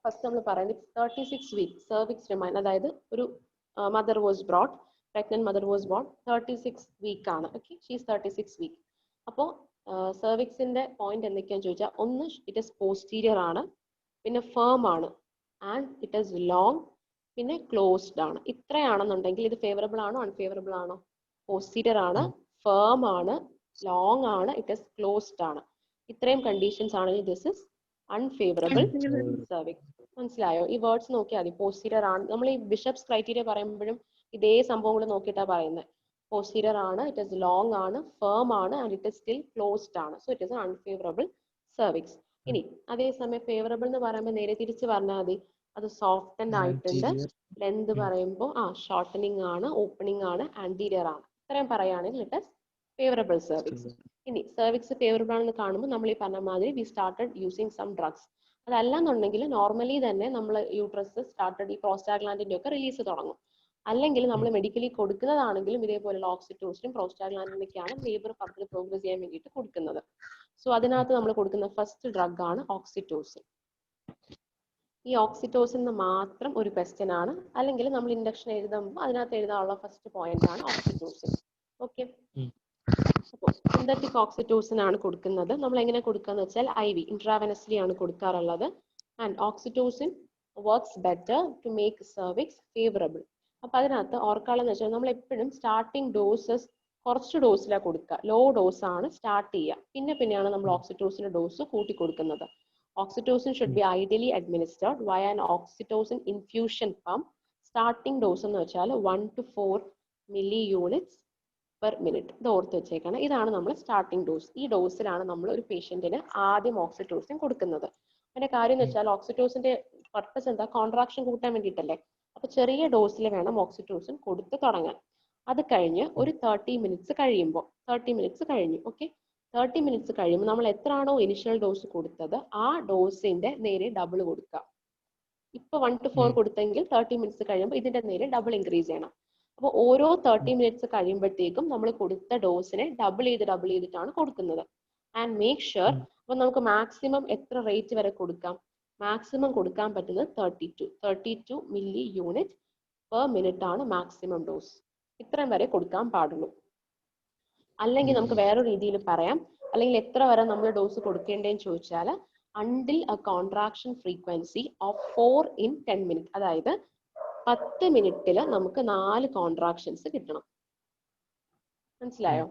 ഫസ്റ്റ് നമ്മൾ പറയുന്നത് 36 വീക്ക് സെർവിക്സ് റിമൈൻ, അതായത് ഒരു mother was brought, pregnant mother was born 36 week ആണ്. Okay, she's 36 week. അപ്പോൾ സെർവിക്സിന്റെ പോയിന്റ് എന്തൊക്കെയാണെന്ന് ചോദിച്ചാൽ, ഒന്ന് ഇറ്റ് ഇസ് പോസ്റ്റീരിയർ ആണ്, പിന്നെ ഫേം ആണ്, ആൻഡ് ഇറ്റ് ഇസ് ലോങ്, പിന്നെ ക്ലോസ്ഡ് ആണ്. ഇത്രയാണെന്നുണ്ടെങ്കിൽ ഇത് ഫേവറബിൾ ആണോ അൺഫേവറബിൾ ആണോ? പോസ്റ്റീരിയർ ആണ്, ഫേം ആണ്, ലോങ് ആണ്, ഇറ്റ് ഇസ് ക്ലോസ്ഡ് ആണ്. ഇത്രയും കണ്ടീഷൻസ് ആണെങ്കിൽ ദിസ് ഇസ് അൺഫേവറബിൾ സെർവിക്സ്. മനസ്സിലായോ? ഈ വേർഡ്സ് നോക്കിയാൽ മതി. പോസ്റ്റീരിയർ ആണ്, നമ്മൾ ഈ ബിഷപ്സ് ക്രൈറ്റീരിയ പറയുമ്പോഴും ഇതേ സംഭവം കൂടെ നോക്കിയിട്ടാണ് പറയുന്നത്. പോസ്റ്റീരിയർ ആണ്, ഇറ്റ് ഇസ് ലോങ് ആണ്, ഫേം ആണ്, and it is still closed ആണ്. So it is unfavourable cervix. ഇനി അതേസമയം ഫേവറബിൾ എന്ന് പറയുമ്പോൾ നേരെ തിരിച്ച് പറഞ്ഞാൽ മതി, അത് സോഫ്റ്റൻ ആയിട്ടുണ്ട്, ലെന്ത് പറയുമ്പോൾ ഷോർട്ടനിങ് ആണ്, ഓപ്പണിംഗ് ആണ്, ആന്റീരിയർ ആണ്. ഇത്രയും പറയുകയാണെങ്കിൽ ഇറ്റ് ഇസ് ഫേവറബിൾ സെർവിക്സ്. ഇനി സെർവിക്സ് ഫേവറബിൾ ആണെന്ന് കാണുമ്പോൾ നമ്മൾ ഈ പറഞ്ഞ മാതിരി we started using some drugs. അതല്ലാന്നുണ്ടെങ്കിൽ നോർമലി തന്നെ നമ്മൾ യൂട്രസ് സ്റ്റാർട്ടഡ് ഈ പ്രോസ്റ്റാഗ്ലാൻഡിന്റെ ഒക്കെ റിലീസ് തുടങ്ങും. അല്ലെങ്കിൽ നമ്മൾ മെഡിക്കലി കൊടുക്കുന്നതാണെങ്കിലും ഇതേപോലെയുള്ള ഓക്സിറ്റോസിനും പ്രോസ്റ്റാഗ്ലാൻഡിനൊക്കെയാണ് ലേബർ ഫർദർ പ്രോഗ്രസ് ചെയ്യാൻ വേണ്ടിയിട്ട് കൊടുക്കുന്നത്. സോ അതിനകത്ത് നമ്മൾ കൊടുക്കുന്ന ഫസ്റ്റ് ഡ്രഗ് ആണ് ഓക്സിറ്റോസിൻ. ഈ ഓക്സിറ്റോസിൻ മാത്രം ഒരു ക്വസ്റ്റ്യൻ ആണ്, അല്ലെങ്കിൽ നമ്മൾ ഇൻഡക്ഷൻ എഴുതുമ്പോൾ അതിനകത്ത് എഴുതാനുള്ള ഫസ്റ്റ് പോയിന്റ് ആണ് ഓക്സിറ്റോസിൻ. ഓക്കെ, അപ്പോൾ സിന്തറ്റിക് ഓക്സിറ്റോസിൻ ആണ് കൊടുക്കുന്നത്. നമ്മൾ എങ്ങനെ കൊടുക്കാന്ന് വെച്ചാൽ IV ഇൻട്രാവെനസ്ലി ആണ് കൊടുക്കാറുള്ളത്. And oxytocin works better to make cervix favourable. അപ്പൊ അതിനകത്ത് ഓർക്കാളെന്ന് വെച്ചാൽ നമ്മൾ എപ്പോഴും സ്റ്റാർട്ടിങ് ഡോസസ് കുറച്ച് ഡോസിലാണ് കൊടുക്കുക, ലോ ഡോസ് ആണ് സ്റ്റാർട്ട് ചെയ്യുക, പിന്നെയാണ് നമ്മൾ ഓക്സിറ്റോസിന്റെ ഡോസ് കൂട്ടി കൊടുക്കുന്നത്. Oxytocin should be ideally administered വയ an oxytocin infusion pump. Starting dose എന്ന് വെച്ചാൽ 1 to 4 milli units per minute. ഇത് ഓർത്ത് വെച്ചേക്കണം. ഇതാണ് നമ്മൾ സ്റ്റാർട്ടിംഗ് ഡോസ്. ഈ ഡോസിലാണ് നമ്മൾ ഒരു പേഷ്യന്റിന് ആദ്യം ഓക്സിറ്റോസിൻ കൊടുക്കുന്നത്. അതിന്റെ കാര്യം എന്ന് വെച്ചാൽ ഓക്സിറ്റോസിന്റെ പർപ്പസ് എന്താ? കോൺട്രാക്ഷൻ കൂട്ടാൻ വേണ്ടിയിട്ടല്ലേ. അപ്പൊ ചെറിയ ഡോസിൽ വേണം ഓക്സിറ്റോസിൻ കൊടുത്ത് തുടങ്ങാൻ. അത് കഴിഞ്ഞ് ഒരു 30 മിനിറ്റ്സ് കഴിയുമ്പോൾ, 30 മിനിറ്റ്സ് കഴിഞ്ഞു, ഓക്കെ, 30 മിനിറ്റ്സ് കഴിയുമ്പോൾ നമ്മൾ എത്രയാണോ ഇനിഷ്യൽ ഡോസ് കൊടുത്തത് ആ ഡോസിന്റെ നേരെ ഡബിൾ കൊടുക്കുക. ഇപ്പൊ 1 to 4 കൊടുത്തെങ്കിൽ 30 മിനിറ്റ്സ് കഴിയുമ്പോൾ ഇതിന്റെ നേരെ ഡബിൾ ഇൻക്രീസ് ചെയ്യണം. അപ്പോൾ ഓരോ 30 മിനിറ്റ്സ് കഴിയുമ്പോഴത്തേക്കും നമ്മൾ കൊടുത്ത ഡോസിനെ ഡബിൾ ചെയ്തിട്ടാണ് കൊടുക്കുന്നത്. ആൻഡ് മേക്ക് ഷുവർ, അപ്പൊ നമുക്ക് മാക്സിമം എത്ര റേറ്റ് വരെ കൊടുക്കാം? മാക്സിമം കൊടുക്കാൻ പറ്റുന്നത് 32 മില്ലി യൂണിറ്റ് പെർ മിനിറ്റ് ആണ് മാക്സിമം ഡോസ്. ഇത്രയും വരെ കൊടുക്കാൻ പാടുള്ളൂ. അല്ലെങ്കിൽ നമുക്ക് വേറൊരു രീതിയിൽ പറയാം, അല്ലെങ്കിൽ എത്ര വരെ നമ്മൾ ഡോസ് കൊടുക്കേണ്ടതെന്ന് ചോദിച്ചാൽ until A contraction frequency of 4 in 10 minutes. അതായത് 10 മിനിറ്റിൽ നമുക്ക് 4 കോൺട്രാക്ഷൻസ് കിട്ടണം. മനസ്സിലായോ?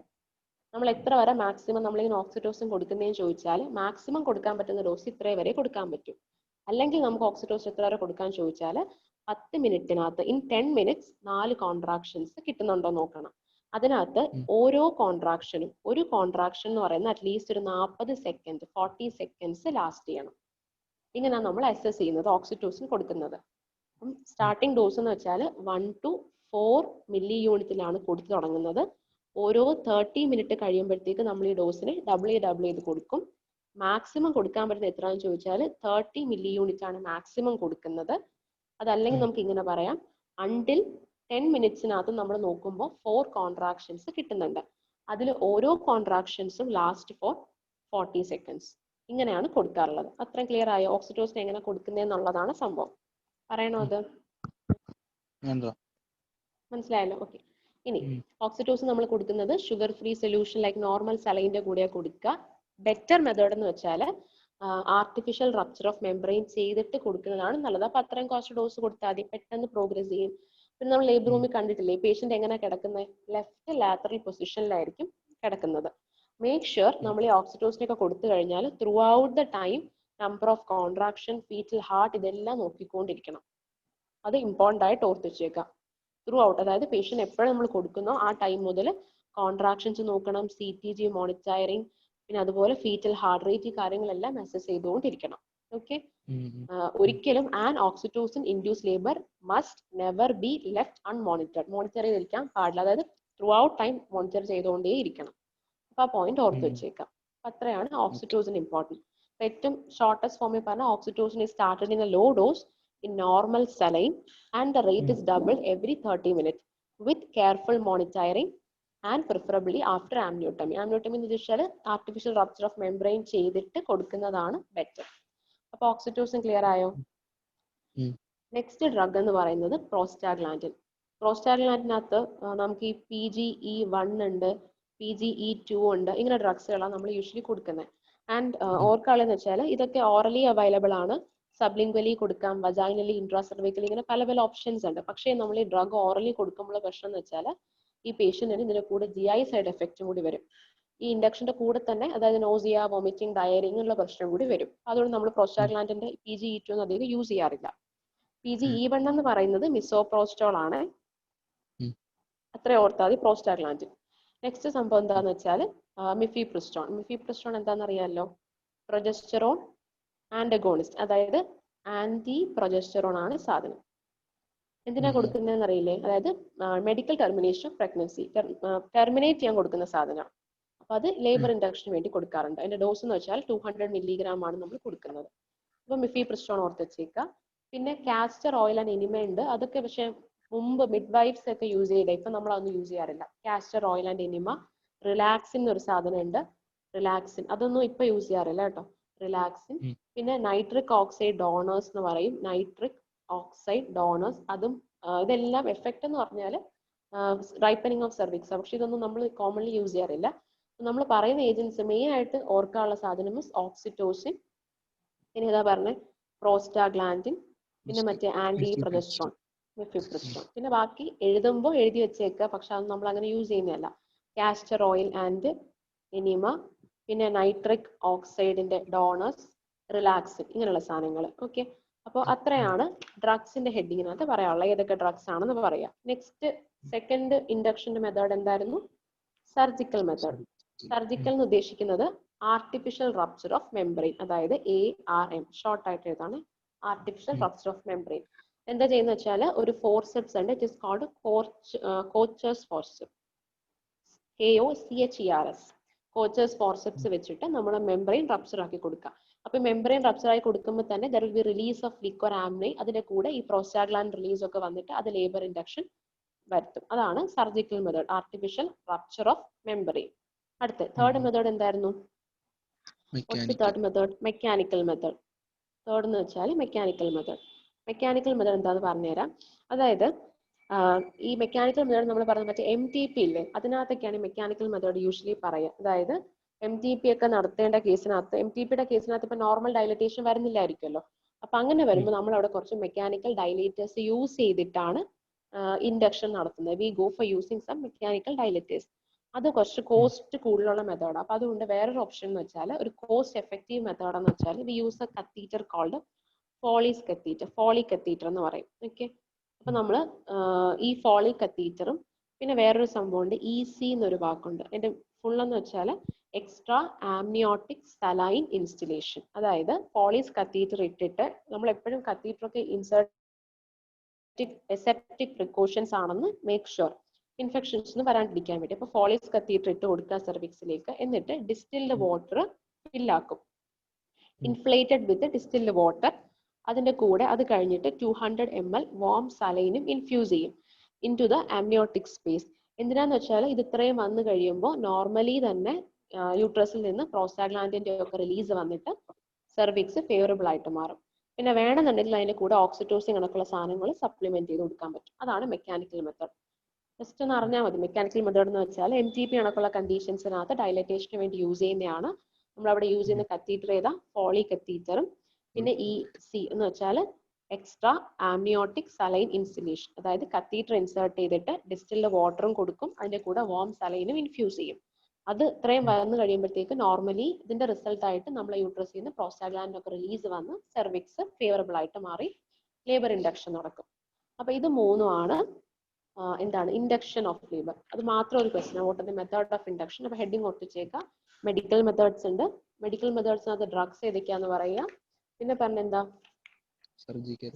നമ്മൾ എത്ര വരെ മാക്സിമം നമ്മളിങ്ങനെ ഓക്സിറ്റോസിൻ കൊടുക്കുന്നതെന്ന് ചോദിച്ചാൽ മാക്സിമം കൊടുക്കാൻ പറ്റുന്ന ഡോസ് ഇത്രേ വരെ കൊടുക്കാൻ പറ്റും. അല്ലെങ്കിൽ നമുക്ക് ഓക്സിറ്റോസിൻ എത്ര വരെ കൊടുക്കാൻ ചോദിച്ചാൽ 10 മിനിറ്റിനകത്ത് ഇൻ 10 minutes 4 കോൺട്രാക്ഷൻസ് കിട്ടുന്നുണ്ടോ നോക്കണം. അതിനകത്ത് ഓരോ കോൺട്രാക്ഷനും, ഒരു കോൺട്രാക്ഷൻ എന്ന് പറയുന്നത് അറ്റ്ലീസ്റ്റ് ഒരു 40 സെക്കൻഡ് 40 സെക്കൻഡ്സ് ലാസ്റ്റ് ചെയ്യണം. ഇങ്ങനെയാണ് നമ്മൾ അസസ് ചെയ്യുന്നത് ഓക്സിറ്റോസിൻ കൊടുക്കുന്നത്. സ്റ്റാർട്ടിംഗ് ഡോസ് എന്ന് വെച്ചാൽ 1 to 4 മില്ലി യൂണിറ്റിലാണ് കൊടുത്തു തുടങ്ങുന്നത്. ഓരോ 30 മിനിറ്റ് കഴിയുമ്പോഴത്തേക്ക് നമ്മൾ ഈ ഡോസിനെ ഡബിൾ ചെയ്ത് കൊടുക്കും. മാക്സിമം കൊടുക്കാൻ പറ്റുന്ന എത്രയാണെന്ന് ചോദിച്ചാൽ 30 മില്ലി യൂണിറ്റ് ആണ് മാക്സിമം കൊടുക്കുന്നത്. അതല്ലെങ്കിൽ നമുക്ക് ഇങ്ങനെ പറയാം, അണ്ടിൽ 10 മിനിറ്റ്സിനകത്ത് നമ്മൾ നോക്കുമ്പോൾ 4 കോൺട്രാക്ഷൻസ് കിട്ടുന്നുണ്ട്. അതിൽ ഓരോ കോൺട്രാക്ഷൻസും ലാസ്റ്റ് ഫോർ 40 സെക്കൻഡ്സ്. ഇങ്ങനെയാണ് കൊടുക്കാറുള്ളത്. അത്രയും ക്ലിയർ ആയോ? ഓക്സിറ്റോസിൻ എങ്ങനെ കൊടുക്കുന്നതെന്നുള്ളതാണ് സംഭവം. പറയണോ അത്? മനസ്സിലായല്ലോ? ഓക്കെ. ഇനി ഓക്സിറ്റോസിൻ നമ്മൾ കൊടുക്കുന്നത് sugar free solution like normal സലൈൻ്റെ കൂടെ കൊടുക്കുക. ബെറ്റർ മെത്തേഡ് എന്ന് വെച്ചാൽ ആർട്ടിഫിഷ്യൽ റപ്ചർ ഓഫ് മെംബ്രെയിൻ ചെയ്തിട്ട് കൊടുക്കുന്നതാണ് നല്ലത്. അപ്പൊ അത്രയും കുറച്ച് ഡോസ് കൊടുത്താൽ മതി, പെട്ടെന്ന് പ്രോഗ്രസ് ചെയ്യും. പിന്നെ നമ്മൾ ലേബർ റൂമിൽ കണ്ടിട്ടില്ലേ പേഷ്യന്റ് എങ്ങനെ കിടക്കുന്നത്? ലെഫ്റ്റ് ലാറ്ററൽ പൊസിഷനിലായിരിക്കും കിടക്കുന്നത്. മേക്ക് ഷുവർ നമ്മൾ ഈ ഓക്സിറ്റോസിനൊക്കെ കൊടുത്തു കഴിഞ്ഞാൽ throughout the time number of contraction, foetal heart ഇതെല്ലാം നോക്കിക്കൊണ്ടിരിക്കണം. അത് ഇമ്പോർട്ടൻ്റ് ആയിട്ട് ഓർത്ത് വെച്ചേക്കാം. ത്രൂ ഔട്ട്, അതായത് പേഷ്യന്റ് എപ്പോഴും നമ്മൾ കൊടുക്കുന്നോ ആ ടൈം മുതൽ കോൺട്രാക്ഷൻസ് നോക്കണം, CTG മോണിറ്ററിങ്, പിന്നെ അതുപോലെ ഫീറ്റൽ ഹാർട്ട് റേറ്റ്, ഈ കാര്യങ്ങളെല്ലാം അസസ് ചെയ്തുകൊണ്ടിരിക്കണം. ഓക്കെ, ഒരിക്കലും an oxytocin induce labour must never be left unmonitored. Monitor ചെയ്തിരിക്കാൻ പാടില്ല, അതായത് ത്രൂ ഔട്ട് ടൈം മോണിറ്റർ ചെയ്തുകൊണ്ടേ ഇരിക്കണം. അപ്പൊ ആ പോയിന്റ് ഓർത്ത് വെച്ചേക്കാം. അത്രയാണ് ഓക്സിറ്റോസിൻ ഇമ്പോർട്ടൻറ്റ്. ഏറ്റവും ഷോർട്ടസ്റ്റ് ഫോമിൽ പറഞ്ഞാൽ oxytocin is started in a low dose in normal saline and the rate is doubled every 30 minutes with careful monitoring and preferably after amniotomy. Amniotomy എന്ന് വെച്ചാൽ ആർട്ടിഫിഷ്യൽ റപ്ചർ ഓഫ് മെംബ്രെയിൻ ചെയ്തിട്ട് കൊടുക്കുന്നതാണ് better. അപ്പൊ oxytocin clear ആയോ? Next drug എന്ന് പറയുന്നത് prostaglandin. പ്രോസ്റ്റാഗ്ലാൻഡിനകത്ത് നമുക്ക് ഈ PGE1 ഉണ്ട്, PGE2 ഉണ്ട്, ഇങ്ങനെ ഡ്രഗ്സുകളാണ് നമ്മൾ യൂഷ്വലി കൊടുക്കുന്നത്. ആൻഡ് ഓർക്കാളെന്ന് വെച്ചാൽ ഇതൊക്കെ ഓറലി അവൈലബിൾ ആണ്. സബ്ലിംഗ്വലി കൊടുക്കാം, വജൈനലി, ഇൻട്രാസെർവിക്കലി, ഇങ്ങനെ പല പല ഓപ്ഷൻസ് ഉണ്ട്. പക്ഷേ നമ്മൾ ഈ ഡ്രഗ് ഓറലി കൊടുക്കുമ്പോൾ പ്രശ്നം എന്ന് വെച്ചാൽ ഈ പേഷ്യന്റിന് ഇതിന്റെ കൂടെ GI സൈഡ് എഫക്റ്റും കൂടി വരും. ഈ ഇൻഡക്ഷന്റെ കൂടെ തന്നെ, അതായത് നോസിയ, വോമിറ്റിംഗ്, ഡയറി എന്നുള്ള പ്രശ്നം കൂടി വരും. അതുകൊണ്ട് നമ്മൾ പ്രോസ്റ്റാഗ്ലാൻഡിന്റെ PGE2 ഒന്നും അധികം യൂസ് ചെയ്യാറില്ല. PGE1 എന്ന് പറയുന്നത് മിസോപ്രോസ്റ്റോൾ ആണ്. അത്ര ഓർത്താൽ മതി പ്രോസ്റ്റാഗ്ലാൻഡിൻ. നെക്സ്റ്റ് സംഭവം എന്താന്ന് വെച്ചാൽ മിഫിപ്രിസ്റ്റോൺ. മിഫിപ്രിസ്റ്റോൺ എന്താണെന്ന് അറിയാമല്ലോ, പ്രൊജസ്റ്ററോൺ ആന്റഗോണിസ്റ്റ്, അതായത് ആന്റി പ്രൊജസ്റ്ററോൺ ആണ് സാധനം. എന്തിനാ കൊടുക്കുന്നതെന്ന് അറിയില്ലേ? അതായത് medical termination of pregnancy terminate ചെയ്യാൻ കൊടുക്കുന്ന സാധനം. അപ്പൊ അത് ലേബർ ഇൻഡക്ഷന് വേണ്ടി കൊടുക്കാറുണ്ട്. അതിന്റെ ഡോസ് എന്ന് വെച്ചാൽ 200 milligram ആണ് നമ്മൾ കൊടുക്കുന്നത്. അപ്പൊ മിഫിപ്രിസ്റ്റോൺ ഓർത്ത് വെച്ചേക്കുക. പിന്നെ കാസ്റ്റർ ഓയിൽ ആൻഡ് എനിമ ഉണ്ട്. അതൊക്കെ പക്ഷെ മുമ്പ് മിഡ് വൈഫ്സ് ഒക്കെ യൂസ് ചെയ്യില്ല, ഇപ്പൊ നമ്മൾ അതൊന്നും യൂസ് ചെയ്യാറില്ല. Castor oil and enema, relaxin ഒരു സാധനം ഉണ്ട്, റിലാക്സിൻ, അതൊന്നും ഇപ്പൊ യൂസ് ചെയ്യാറില്ല കേട്ടോ, റിലാക്സിൻ. പിന്നെ നൈട്രിക് ഓക്സൈഡ് ഡോണേഴ്സ് എന്ന് പറയും, നൈട്രിക് ഓക്സൈഡ് ഡോണേഴ്സ്, അതും ഇതെല്ലാം എഫക്റ്റ് എന്ന് പറഞ്ഞാൽ റൈപ്പനിങ് ഓഫ് സെർവിക്സ്, പക്ഷെ ഇതൊന്നും നമ്മൾ കോമൺലി യൂസ് ചെയ്യാറില്ല. നമ്മൾ പറയുന്ന ഏജൻസ് മെയിൻ ആയിട്ട് ഓർക്കാനുള്ള സാധനം ഓക്സിറ്റോസിൻ, പിന്നെ ഏതാ പറഞ്ഞത്, പ്രോസ്റ്റാഗ്ലാൻഡിൻ, പിന്നെ മറ്റേ ആന്റി പ്രൊജസ്ട്രോൺ, മിഫിപ്രിസ്റ്റോൺ. പിന്നെ ബാക്കി എഴുതുമ്പോൾ എഴുതി വെച്ചേക്കുക, പക്ഷെ അത് നമ്മൾ അങ്ങനെ യൂസ് ചെയ്യുന്നതല്ല. കാസ്റ്റർ ഓയിൽ ആൻഡ് എനിമ, പിന്നെ നൈട്രിക് ഓക്സൈഡിന്റെ ഡോണേഴ്സ്, റിലാക്സിൻ, ഇങ്ങനെയുള്ള സാധനങ്ങൾ. ഓക്കെ, അപ്പോൾ അത്രയാണ് ഡ്രഗ്സിന്റെ ഹെഡിങ്ങിനകത്ത് പറയാനുള്ളത്, ഏതൊക്കെ ഡ്രഗ്സ് ആണെന്ന് പറയാം. നെക്സ്റ്റ് സെക്കൻഡ് ഇൻഡക്ഷന്റെ മെത്തേഡ് എന്തായിരുന്നു? Surgical method. സർജിക്കൽ എന്ന് ഉദ്ദേശിക്കുന്നത് ആർട്ടിഫിഷ്യൽ റപ്ചർ ഓഫ് മെംബ്രെയിൻ, അതായത് ARM, ഷോർട്ട് ആയിട്ട് എഴുതാണ്, ആർട്ടിഫിഷ്യൽ റപ്ചർ ഓഫ് മെംബ്രെയിൻ. എന്താ ചെയ്യുന്ന വെച്ചാൽ ഒരു ഫോർസെപ്സ് ഉണ്ട്, it is called Kocher's forceps, KOCHERS, Kocher's forceps വെച്ചിട്ട് നമ്മൾ മെംബ്രെയിൻ റപ്ചർ ആക്കി കൊടുക്കുക. അപ്പൊ മെംബ്രെയിൻ റപ്ചർ ആയി കൊടുക്കുമ്പോൾ തന്നെ there will be release of liquor amnii, അതിന്റെ കൂടെ ഈ പ്രോസ്റ്റാഗ്ലാൻഡ് റിലീസ് ഒക്കെ വന്നിട്ട് അത് ലേബർ ഇൻഡക്ഷൻ വരുത്തും. അതാണ് surgical method, artificial rupture of membrane. അടുത്ത തേർഡ് മെത്തേഡ് എന്തായിരുന്നു? Third method mechanical method. Third എന്ന് വെച്ചാൽ മെക്കാനിക്കൽ മെത്തേഡ്. മെക്കാനിക്കൽ മെത്തേഡ് എന്താന്ന് പറഞ്ഞുതരാം. അതായത് ഈ മെക്കാനിക്കൽ മെത്തേഡ് നമ്മൾ പറഞ്ഞ മറ്റേ MTP ഇല്ലേ, അതിനകത്തൊക്കെയാണ് മെക്കാനിക്കൽ മെത്തേഡ് യൂഷ്വലി പറയുക. അതായത് MTP ഒക്കെ നടത്തേണ്ട കേസിനകത്ത്, MTPയുടെ കേസിനകത്ത് ഇപ്പൊ നോർമൽ ഡയലറ്റേഷൻ വരുന്നില്ലായിരിക്കുമല്ലോ. അപ്പൊ അങ്ങനെ വരുമ്പോൾ നമ്മൾ അവിടെ കുറച്ച് മെക്കാനിക്കൽ ഡയലേറ്റേഴ്സ് യൂസ് ചെയ്തിട്ടാണ് ഇൻഡക്ഷൻ നടത്തുന്നത്. We go for using some mechanical dilators. അത് കുറച്ച് കോസ്റ്റ് കൂടുതലുള്ള മെത്തേഡ്. അപ്പൊ അതുകൊണ്ട് വേറൊരു ഓപ്ഷൻ എന്ന് വെച്ചാൽ, ഒരു കോസ്റ്റ് എഫക്റ്റീവ് മെത്തേഡ് എന്ന് വെച്ചാൽ we use a catheter called Foley's catheter, Foley catheter എന്ന് പറയും. ഓക്കെ, അപ്പൊ നമ്മൾ ഈ ഫോളി കത്തീറ്ററും പിന്നെ വേറൊരു സംഭവമുണ്ട് EC എന്നൊരു വാക്കുണ്ട്. അതിന്റെ ഫുൾ എന്ന് വെച്ചാൽ എക്സ്ട്രാ ആംനിയോട്ടിക് സലൈൻ ഇൻസ്റ്റലേഷൻ. അതായത് ഫോളീസ് കത്തീറ്റർ ഇട്ടിട്ട് നമ്മൾ എപ്പോഴും കത്തീറ്റർ ഒക്കെ അസെപ്റ്റിക് പ്രിക്കോഷൻസ് ആണെന്ന് മേക്ക് ഷുവർ, ഇൻഫെക്ഷൻസ് വരാണ്ടിരിക്കാൻ വേണ്ടി. അപ്പൊ ഫോളീസ് കത്തീറ്റർ ഇട്ട് കൊടുക്കുക സെർവിക്സിലേക്ക്, എന്നിട്ട് ഡിസ്റ്റിൽഡ് വാട്ടർ ഫില്ലാക്കും, ഇൻഫ്ലേറ്റഡ് വിത്ത് ഡിസ്റ്റിൽഡ് വാട്ടർ. അതിന്റെ കൂടെ അത് കഴിഞ്ഞിട്ട് 200 ml വാം സലൈനും ഇൻഫ്യൂസ് ചെയ്യും into the amniotic space. എന്തിനാന്ന് വെച്ചാൽ ഇത് ഇത്രയും വന്നു കഴിയുമ്പോൾ നോർമലി തന്നെ യൂട്രസിൽ നിന്ന് പ്രോസ്റ്റാഗ്ലാൻഡിന്റെ ഒക്കെ റിലീസ് വന്നിട്ട് സെർവിക്സ് ഫേവറബിൾ ആയിട്ട് മാറും. പിന്നെ വേണമെന്നുണ്ടെങ്കിൽ അതിന്റെ കൂടെ ഓക്സിറ്റോസിൻ കണക്കുള്ള സാധനങ്ങൾ സപ്ലിമെന്റ് ചെയ്ത് കൊടുക്കാൻ പറ്റും. അതാണ് മെക്കാനിക്കൽ മെത്തേഡ്. ജസ്റ്റ് ഒന്ന് അറിഞ്ഞാൽ മതി. മെക്കാനിക്കൽ മെത്തേഡ് എന്ന് വെച്ചാൽ MTP കണക്കുള്ള കണ്ടീഷൻസിനകത്ത് ഡയലറ്റേഷന് വേണ്ടി യൂസ് ചെയ്യുന്നതാണ്. നമ്മൾ അവിടെ യൂസ് ചെയ്യുന്ന കത്തീറ്റർ ഏതാ? ഫോളി കത്തീറ്ററും. പിന്നെ EC എന്ന് വെച്ചാൽ എക്സ്ട്രാ ആംനിയോട്ടിക് സലൈൻ ഇൻസ്റ്റലേഷൻ, അതായത് കത്തീറ്റർ ഇൻസേർട്ട് ചെയ്തിട്ട് ഡിസ്റ്റിൽഡ് വാട്ടറും കൊടുക്കും, അതിന്റെ കൂടെ വാം സലൈനും ഇൻഫ്യൂസ് ചെയ്യും. അത് ഇത്രയും വന്നു കഴിയുമ്പോഴത്തേക്ക് നോർമലി ഇതിന്റെ റിസൾട്ട് ആയിട്ട് നമ്മളെ യൂട്രസിൽ നിന്ന് പ്രോസ്റ്റാഗ്ലാൻഡ് ഒക്കെ റിലീസ് വന്ന് സെർവിക്സ് ഫേവറബിൾ ആയിട്ട് മാറി ലേബർ ഇൻഡക്ഷൻ നടക്കും. അപ്പൊ ഇത് മൂന്നുമാണ് എന്താണ് ഇൻഡക്ഷൻ ഓഫ് ലേബർ. അത് മാത്രം ഒരു question, what are the method of induction. അപ്പൊ ഹെഡിങ് ഒട്ടിച്ചേക്കാം, മെഡിക്കൽ മെത്തേഡ്സ് ഉണ്ട്. മെഡിക്കൽ മെത്തേഡ്സിനകത്ത് ഡ്രഗ്സ് ഏതൊക്കെയാന്ന് പറയുക. പിന്നെ പറഞ്ഞെന്താ,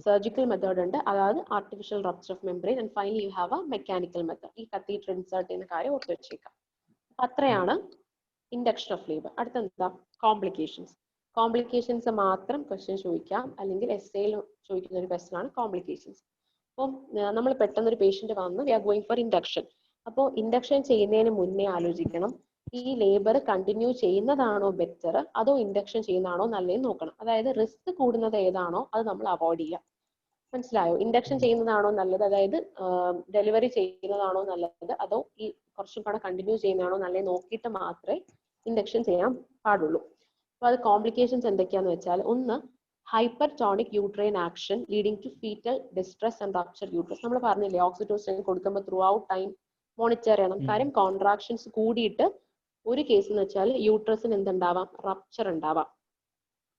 സർജിക്കൽ മെത്തേഡ് ഉണ്ട്, അതായത് artificial rupture of membrane. And finally you have a mechanical method. ഈ കത്തീറ്റർ ഇൻസേർട്ട് ചെയ്യുന്ന കാര്യം ഓർത്ത് വെച്ചേക്കാം. അത്രയാണ് ഇൻഡക്ഷൻ ഓഫ് ലേബർ. അടുത്തെന്താ, കോംപ്ലിക്കേഷൻസ്. കോംപ്ലിക്കേഷൻസ് മാത്രം ക്വസ്റ്റ്യൻ ചോദിക്കാം, അല്ലെങ്കിൽ എസ്സേയിൽ ചോദിക്കുന്ന ഒരു ക്വസ്റ്റ്യൻ ആണ് കോംപ്ലിക്കേഷൻസ്. അപ്പം നമ്മൾ പെട്ടെന്ന് ഒരു പേഷ്യന്റ് വന്ന് we are going for induction. അപ്പോൾ ഇൻഡക്ഷൻ ചെയ്യുന്നതിന് മുന്നേ ആലോചിക്കണം, ഈ ലേബർ കണ്ടിന്യൂ ചെയ്യുന്നതാണോ ബെറ്റർ, അതോ ഇൻഡക്ഷൻ ചെയ്യുന്നതാണോ നല്ലതെന്ന് നോക്കണം. അതായത് റിസ്ക് കൂടുന്നത് ഏതാണോ അത് നമ്മൾ അവോയ്ഡ് ചെയ്യുക. മനസ്സിലായോ? ഇൻഡക്ഷൻ ചെയ്യുന്നതാണോ നല്ലത്, അതായത് ഡെലിവറി ചെയ്യുന്നതാണോ നല്ലത്, അതോ ഈ കുറച്ചും കൂടെ കണ്ടിന്യൂ ചെയ്യുന്നതാണോ നല്ലത് നോക്കിയിട്ട് മാത്രമേ ഇൻഡക്ഷൻ ചെയ്യാൻ പാടുള്ളൂ. അപ്പോൾ അത് കോംപ്ലിക്കേഷൻസ് എന്തൊക്കെയാന്ന് വെച്ചാൽ, ഒന്ന് hypertonic uterine action leading to foetal distress and rupture uterus. നമ്മൾ പറഞ്ഞില്ലേ, ഓക്സിറ്റോസിൻ കൊടുക്കുമ്പോൾ ത്രൂ ഔട്ട് ടൈം മോണിറ്റർ ചെയ്യണം. കാര്യം കോൺട്രാക്ഷൻസ് കൂടിയിട്ട് ഒരു കേസ് എന്ന് വെച്ചാൽ യൂട്രസിന് എന്തുണ്ടാവാം, റപ്ചർ ഉണ്ടാവാം.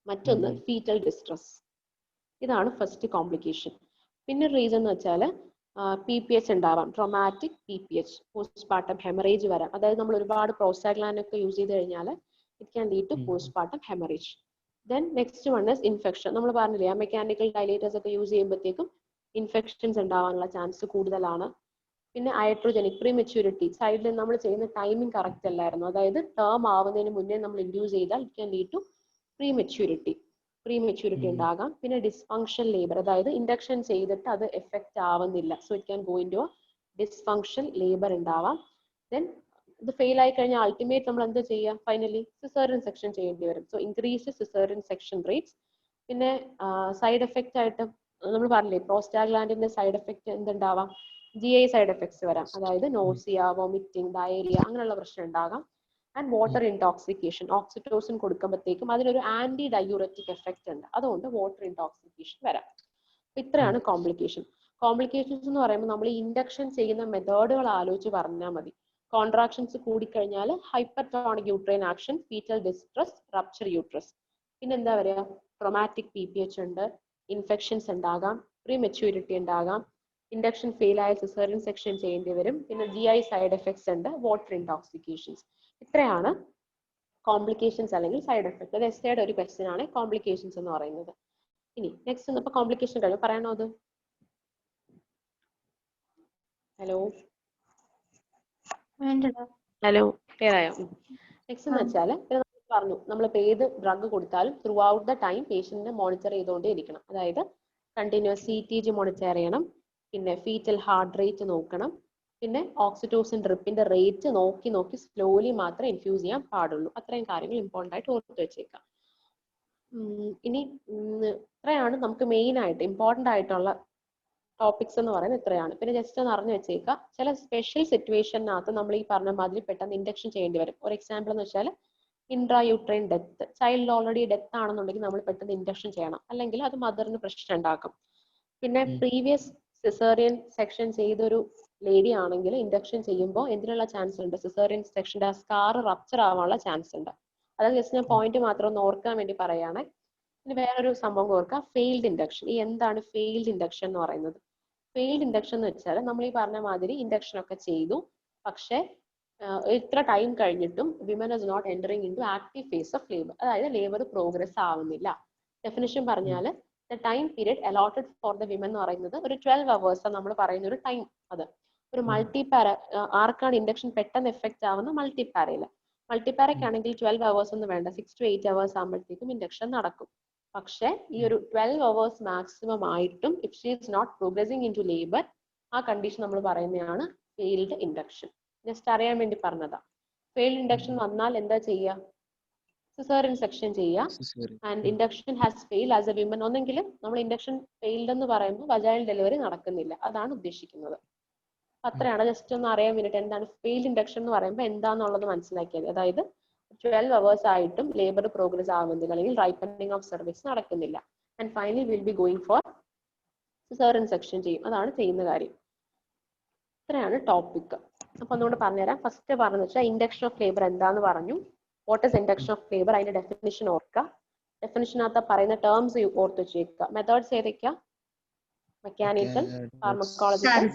മറ്റൊന്ന് ഫീറ്റൽ ഡിസ്ട്രസ്. ഇതാണ് ഫസ്റ്റ് കോംപ്ലിക്കേഷൻ. പിന്നെ റീസൺ എന്ന് വെച്ചാൽ PPH ഉണ്ടാവാം, ട്രോമാറ്റിക് PPH, പോസ്റ്റ്പാർട്ടം ഹെമറേജ് വരാം. അതായത് നമ്മൾ ഒരുപാട് പ്രോസ്റ്റാഗ്ലാൻഡിൻ ഒക്കെ യൂസ് ചെയ്ത് കഴിഞ്ഞാൽ it can lead to postpartum haemorrhage. Then next one is infection. നമ്മൾ പറഞ്ഞില്ലേ, മെക്കാനിക്കൽ ഡൈലേറ്റേഴ്സ് ഒക്കെ യൂസ് ചെയ്യുമ്പോഴത്തേക്കും ഇൻഫെക്ഷൻസ് ഉണ്ടാവാനുള്ള ചാൻസ് കൂടുതലാണ്. പിന്നെ ഐട്രോജനിക് പ്രീമെച്യൂരിറ്റി, സൈഡിൽ നമ്മൾ ചെയ്യുന്ന ടൈമിംഗ് കറക്റ്റ് അല്ലായിരുന്നു, അതായത് ടേം ആവുന്നതിന് മുന്നേ നമ്മൾ ഇൻഡ്യൂസ് ചെയ്താൽ ഇറ്റ് ക്യാൻ ലീഡ് ടു പ്രീമെച്യൂരിറ്റി ഉണ്ടാകാം. പിന്നെ ഡിസ്ഫങ്ഷൻ ലേബർ, അതായത് ഇൻഡക്ഷൻ ചെയ്തിട്ട് അത് എഫക്റ്റ് ആവുന്നില്ല, so it can go into dysfunction labour ഉണ്ടാവാം. ദെൻ ഇത് ഫെയിൽ ആയി കഴിഞ്ഞാൽ അൾട്ടിമേറ്റ് നമ്മൾ എന്താ ചെയ്യുക, ഫൈനലി സിസേറിയൻ സെക്ഷൻ ചെയ്യേണ്ടി വരും. So increase caesarean section rates. പിന്നെ സൈഡ് എഫക്റ്റ് ആയിട്ട് നമ്മൾ പറഞ്ഞില്ലേ, പ്രോസ്റ്റാഗ്ലാൻഡിന്റെ സൈഡ് എഫക്റ്റ് എന്തുണ്ടാവാം, GI സൈഡ് എഫക്ട്സ് വരാം, അതായത് നോസിയ, വോമിറ്റിംഗ്, ഡയറിയ, അങ്ങനെയുള്ള പ്രശ്നം ഉണ്ടാകാം. ആൻഡ് വാട്ടർ ഇൻടോക്സിക്കേഷൻ, ഓക്സിറ്റോസിൻ കൊടുക്കുമ്പോഴത്തേക്കും അതിനൊരു ആന്റി ഡയൂററ്റിക് എഫക്റ്റ് ഉണ്ട്, അതുകൊണ്ട് വാട്ടർ ഇൻടോക്സിക്കേഷൻ വരാം. ഇത്രയാണ് കോംപ്ലിക്കേഷൻ. കോംപ്ലിക്കേഷൻസ് എന്ന് പറയുമ്പോൾ നമ്മൾ ഇൻഡക്ഷൻ ചെയ്യുന്ന മെത്തേഡുകൾ ആലോചിച്ച് പറഞ്ഞാൽ മതി. കോൺട്രാക്ഷൻസ് കൂടിക്കഴിഞ്ഞാൽ hypertonic uterine action, foetal distress, rupture uterus. പിന്നെ എന്താ പറയുക, ട്രോമാറ്റിക് PPH ഉണ്ട്, ഇൻഫെക്ഷൻസ് ഉണ്ടാകാം, പ്രീമെച്യൂരിറ്റി ഉണ്ടാകാം, ഇൻഡക്ഷൻ ഫെയിൽ ആയ സിസേറിയൻ സെക്ഷൻ ചെയ്യേണ്ടി വരും. പിന്നെ GI സൈഡ് എഫക്ട്സ് ഉണ്ട്, വാട്ടർ ഇൻടോക്സിക്കേഷൻസ്. ഇത്രയാണ് കോംപ്ലിക്കേഷൻസ് അല്ലെങ്കിൽ സൈഡ് എഫക്ട്. അത് എസ്സേയുടെ ഒരു ക്വസ്റ്റ്യൻ ആണ് കോംപ്ലിക്കേഷൻസ് എന്ന് പറയുന്നത്. ഇനി നെക്സ്റ്റ് ഇപ്പൊ കോംപ്ലിക്കേഷൻ കഴിഞ്ഞു, പറയണോ അത്? ഹലോ ഹലോ, ക്ലിയർ ആയോ? നെക്സ്റ്റ് എന്ന് വെച്ചാൽ പറഞ്ഞു, നമ്മളിപ്പോൾ ഏത് ഡ്രഗ് കൊടുത്താലും ത്രൂ ഔട്ട് ദ ടൈം പേഷ്യന്റിനെ മോണിറ്റർ ചെയ്തുകൊണ്ടേ ഇരിക്കണം. അതായത് കണ്ടിന്യൂസ് CTG മോണിറ്റർ ചെയ്യണം, പിന്നെ ഫീറ്റൽ ഹാർട്ട് റേറ്റ് നോക്കണം, പിന്നെ ഓക്സിറ്റോസിൻ ഡ്രിപ്പിന്റെ റേറ്റ് നോക്കി സ്ലോലി മാത്രമേ ഇൻഫ്യൂസ് ചെയ്യാൻ പാടുള്ളൂ. അത്രയും കാര്യങ്ങൾ ഇമ്പോർട്ടൻ്റ് ആയിട്ട് ഓർത്ത് വെച്ചേക്കാം. ഇനി ഇത്രയാണ് നമുക്ക് മെയിൻ ആയിട്ട് ഇമ്പോർട്ടൻ്റ് ആയിട്ടുള്ള ടോപ്പിക്സ് എന്ന് പറയുന്നത് ഇത്രയാണ്. പിന്നെ ജസ്റ്റ് ഒന്ന് അറിഞ്ഞു വെച്ചേക്കുക, ചില സ്പെഷ്യൽ സിറ്റുവേഷനകത്ത് നമ്മൾ ഈ പറഞ്ഞ മാതിരി പെട്ടെന്ന് ഇൻഡക്ഷൻ ചെയ്യേണ്ടി വരും. ഫോർ എക്സാമ്പിൾ എന്ന് വെച്ചാൽ intrauterine death, child already death ആണെന്നുണ്ടെങ്കിൽ നമ്മൾ പെട്ടെന്ന് ഇൻഡക്ഷൻ ചെയ്യണം, അല്ലെങ്കിൽ അത് മദറിന് പ്രശ്നം ഉണ്ടാക്കും. പിന്നെ പ്രീവിയസ് സിസേറിയൻ സെക്ഷൻ ചെയ്തൊരു ലേഡി ആണെങ്കിൽ ഇൻഡക്ഷൻ ചെയ്യുമ്പോൾ എന്തിനുള്ള ചാൻസ് ഉണ്ട്, സിസേറിയൻ സെക്ഷന്റെ സ്കാർ റപ്ചർ ആവാനുള്ള ചാൻസ് ഉണ്ട്. അതായത് ജസ്റ്റ് ഞാൻ പോയിന്റ് മാത്രം ഒന്ന് ഓർക്കാൻ വേണ്ടി പറയുകയാണെ. ഇനി വേറൊരു സംഭവം ഓർക്കാം, ഫെയിൽഡ് ഇൻഡക്ഷൻ. ഈ എന്താണ് ഫെയിൽഡ് ഇൻഡക്ഷൻ എന്ന് പറയുന്നത്? ഫെയിൽഡ് ഇൻഡക്ഷൻ എന്ന് വെച്ചാൽ നമ്മൾ ഈ പറഞ്ഞ മാതിരി ഇൻഡക്ഷൻ ഒക്കെ ചെയ്തു, പക്ഷെ ഇത്ര ടൈം കഴിഞ്ഞിട്ടും women is not entering into active phase of labour, അതായത് ലേബർ പ്രോഗ്രസ് ആവുന്നില്ല. ഡെഫിനിഷൻ പറഞ്ഞാൽ the time period allotted for the women എന്ന് പറയുന്നത് ഒരു 12 hours നമ്മൾ പറയുന്ന ഒരു ടൈം. അത് ഒരു മൾട്ടിപാര, ആർക്കാണ് ഇൻഡക്ഷൻ പെട്ടെന്ന് എഫക്റ്റ് ആവുന്ന, മൾട്ടിപാരയില്. മൾട്ടിപാരയ്ക്കാണെങ്കിൽ 12 hours ഒന്നും വേണ്ട, 6 to 8 hours ആകുമ്പോഴത്തേക്കും ഇൻഡക്ഷൻ നടക്കും. പക്ഷെ ഈ ഒരു 12 hours മാക്സിമം ആയിട്ടും if she is not progressing into labour, ആ കണ്ടീഷൻ നമ്മൾ പറയുന്നതാണ് ഫെയിൽഡ് ഇൻഡക്ഷൻ. ജസ്റ്റ് അറിയാൻ വേണ്ടി പറഞ്ഞതാ. ഫെയിൽഡ് ഇൻഡക്ഷൻ വന്നാൽ എന്താ ചെയ്യുക, സിസേറിയൻ സെക്ഷൻ ചെയ്യുക. And induction has fail as A women, ഒന്നെങ്കിൽ നമ്മൾ ഇൻഡക്ഷൻ ഫെയിൽഡ് എന്ന് പറയുമ്പോൾ വജൈനൽ ഡെലിവറി നടക്കുന്നില്ല, അതാണ് ഉദ്ദേശിക്കുന്നത്. അത്രയാണ്. ജസ്റ്റ് ഒന്ന് അറിയാൻ വേണ്ടിയിട്ട് എന്താണ് ഫെയിൽഡ് ഇൻഡക്ഷൻ എന്ന് പറയുമ്പോൾ എന്താണെന്നുള്ളത് മനസ്സിലാക്കിയത്. അതായത് 12 hours ആയിട്ടും ലേബർ പ്രോഗ്രസ് ആവുന്നില്ല, അല്ലെങ്കിൽ റൈപ്പനിങ് ഓഫ് സർവിക്സ് നടക്കുന്നില്ല. And finally will be going for caesarean section ചെയ്യും, അതാണ് ചെയ്യുന്ന കാര്യം. ഇത്രയാണ് ടോപ്പിക്. അപ്പൊ ഒന്നുകൂടെ പറഞ്ഞുതരാം. ഫസ്റ്റ് പറഞ്ഞു വെച്ചാൽ ഇൻഡക്ഷൻ ഓഫ് ലേബർ എന്താന്ന് പറഞ്ഞു. What is induction of labour, അതിന്റെ ഡെഫിനിഷൻ ഓർക്കുക. ഡെഫിനിഷനകത്ത് പറയുന്ന ടേംസ് ഓർത്ത് വെച്ചേക്കുക. മെത്തേഡ്സ് ഏതൊക്കെയാ? Mechanical, pharmacological,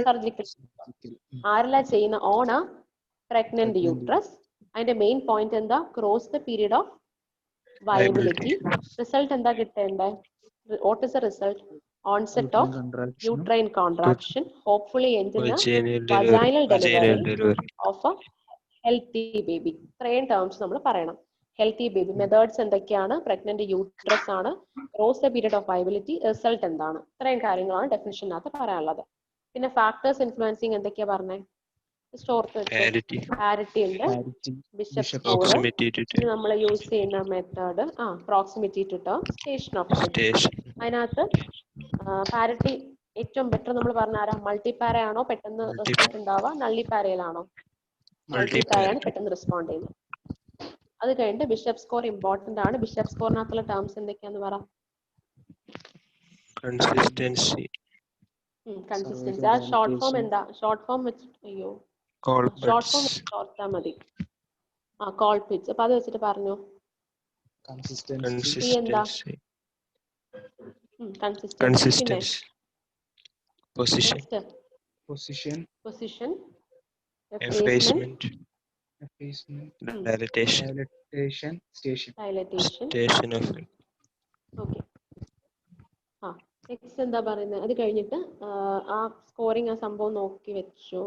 surgical. ആരെല്ലാം ചെയ്യുന്ന? ഓൺ എ പ്രഗ്നന്റ് യൂട്രസ് അതിന്റെ മെയിൻ പോയിന്റ് എന്താ? Cross the period of viability. Result എന്താ കിട്ടേണ്ടത്? What is the result? Onset of uterine contraction, hopefully end in vaginal delivery of a healthy baby. ഇത്രയും terms നമ്മൾ പറയണം. Healthy baby methods എന്തൊക്കെയാണ്? Pregnant uterus ആണ്, cross the period of viability, result എന്താണ്? ഇത്രയും കാര്യങ്ങളാണ് ഡെഫിനിഷനകത്ത് പറയാനുള്ളത്. പിന്നെ ഫാക്ടേഴ്സ് ഇൻഫ്ലുവൻസിങ് എന്തൊക്കെയാ പറഞ്ഞേ? ഓർത്ത് വെച്ചോ. പാരിറ്റി ഉണ്ട്, ബിഷപ്പ് സ്കോർ, നമ്മൾ യൂസ് ചെയ്യുന്ന method, proximity to term, station of head. അതിനകത്ത് പാരിറ്റി ഏറ്റവും ബെറ്റർ നമ്മൾ പറഞ്ഞ ആരാ? മൾട്ടിപാര ആണോ പെട്ടെന്ന് റിസൾട്ട് ഉണ്ടാവുക? നള്ളിപ്പാരയിലാണോ? മൾട്ടിപാരയാണ് പെട്ടെന്ന് റെസ്പോണ്ട് ചെയ്യുന്നത്. അത് കഴിഞ്ഞിട്ട് ബിഷപ്പ് സ്കോർ ഇമ്പോർട്ടന്റ് ആണ്. ബിഷപ്പ് സ്കോറിനകത്തുള്ള ടേംസ് എന്തൊക്കെയാന്ന് പറ? കൺസിസ്റ്റൻസി. കൺസിസ്റ്റൻസി. ആ ഷോർട്ട് ഫോം എന്താ? ഷോർട്ട് ഫോം വെച്ചിട്ട് ഷോർട്ട് ഫോം ഓർത്താ മതി. കോൾപിറ്റ്സ്. അപ്പൊ അത് വെച്ചിട്ട് പറഞ്ഞു. കൺസിസ്റ്റൻസി എന്താ? കൺസിസ്റ്റൻസി. പിന്നെ position, effacement, dilatation, station. Okay. Next എന്താ പറയുന്നത്? അത് കഴിഞ്ഞിട്ട് ആ സ്കോറിങ് ആ സംഭവം നോക്കി വെച്ചോ.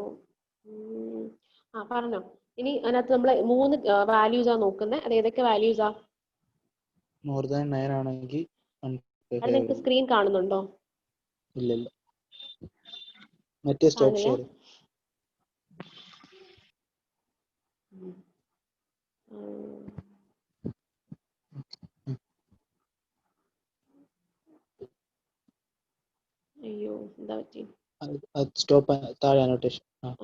പറഞ്ഞോ. ഇനി അതിനകത്ത് നമ്മൾ 3 വാല്യൂസാ നോക്കുന്നത്. അത് ഏതൊക്കെ വാല്യൂസാ? മോർ ദാൻ 9 ആണെങ്കിൽ അത് നിങ്ങൾക്ക് സ്ക്രീൻ കാണുന്നുണ്ടോ? ഇല്ല. മറ്റേ സ്റ്റോപ്പ് ഷെയർ. അയ്യോ, എന്താ പറ്റി? സ്റ്റോപ്പ് താഴെ അനോട്ടേഷൻ.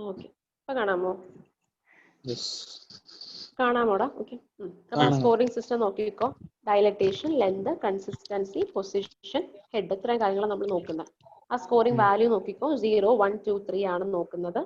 ഓക്കെ, ഇപ്പൊ കാണാമോ? യെസ്, കാണാമോടാ? ഓക്കെ. അപ്പൊ സ്കോറിംഗ് സിസ്റ്റം നോക്കിക്കോ. Dilatation, length, consistency, position, head, ഇത്രയും കാര്യങ്ങൾ നമ്മൾ നോക്കുന്നത്. ആ സ്കോറിംഗ് വാല്യൂ നോക്കിക്കോ. 0, 1, 2, 3 ആണ് നോക്കുന്നത്.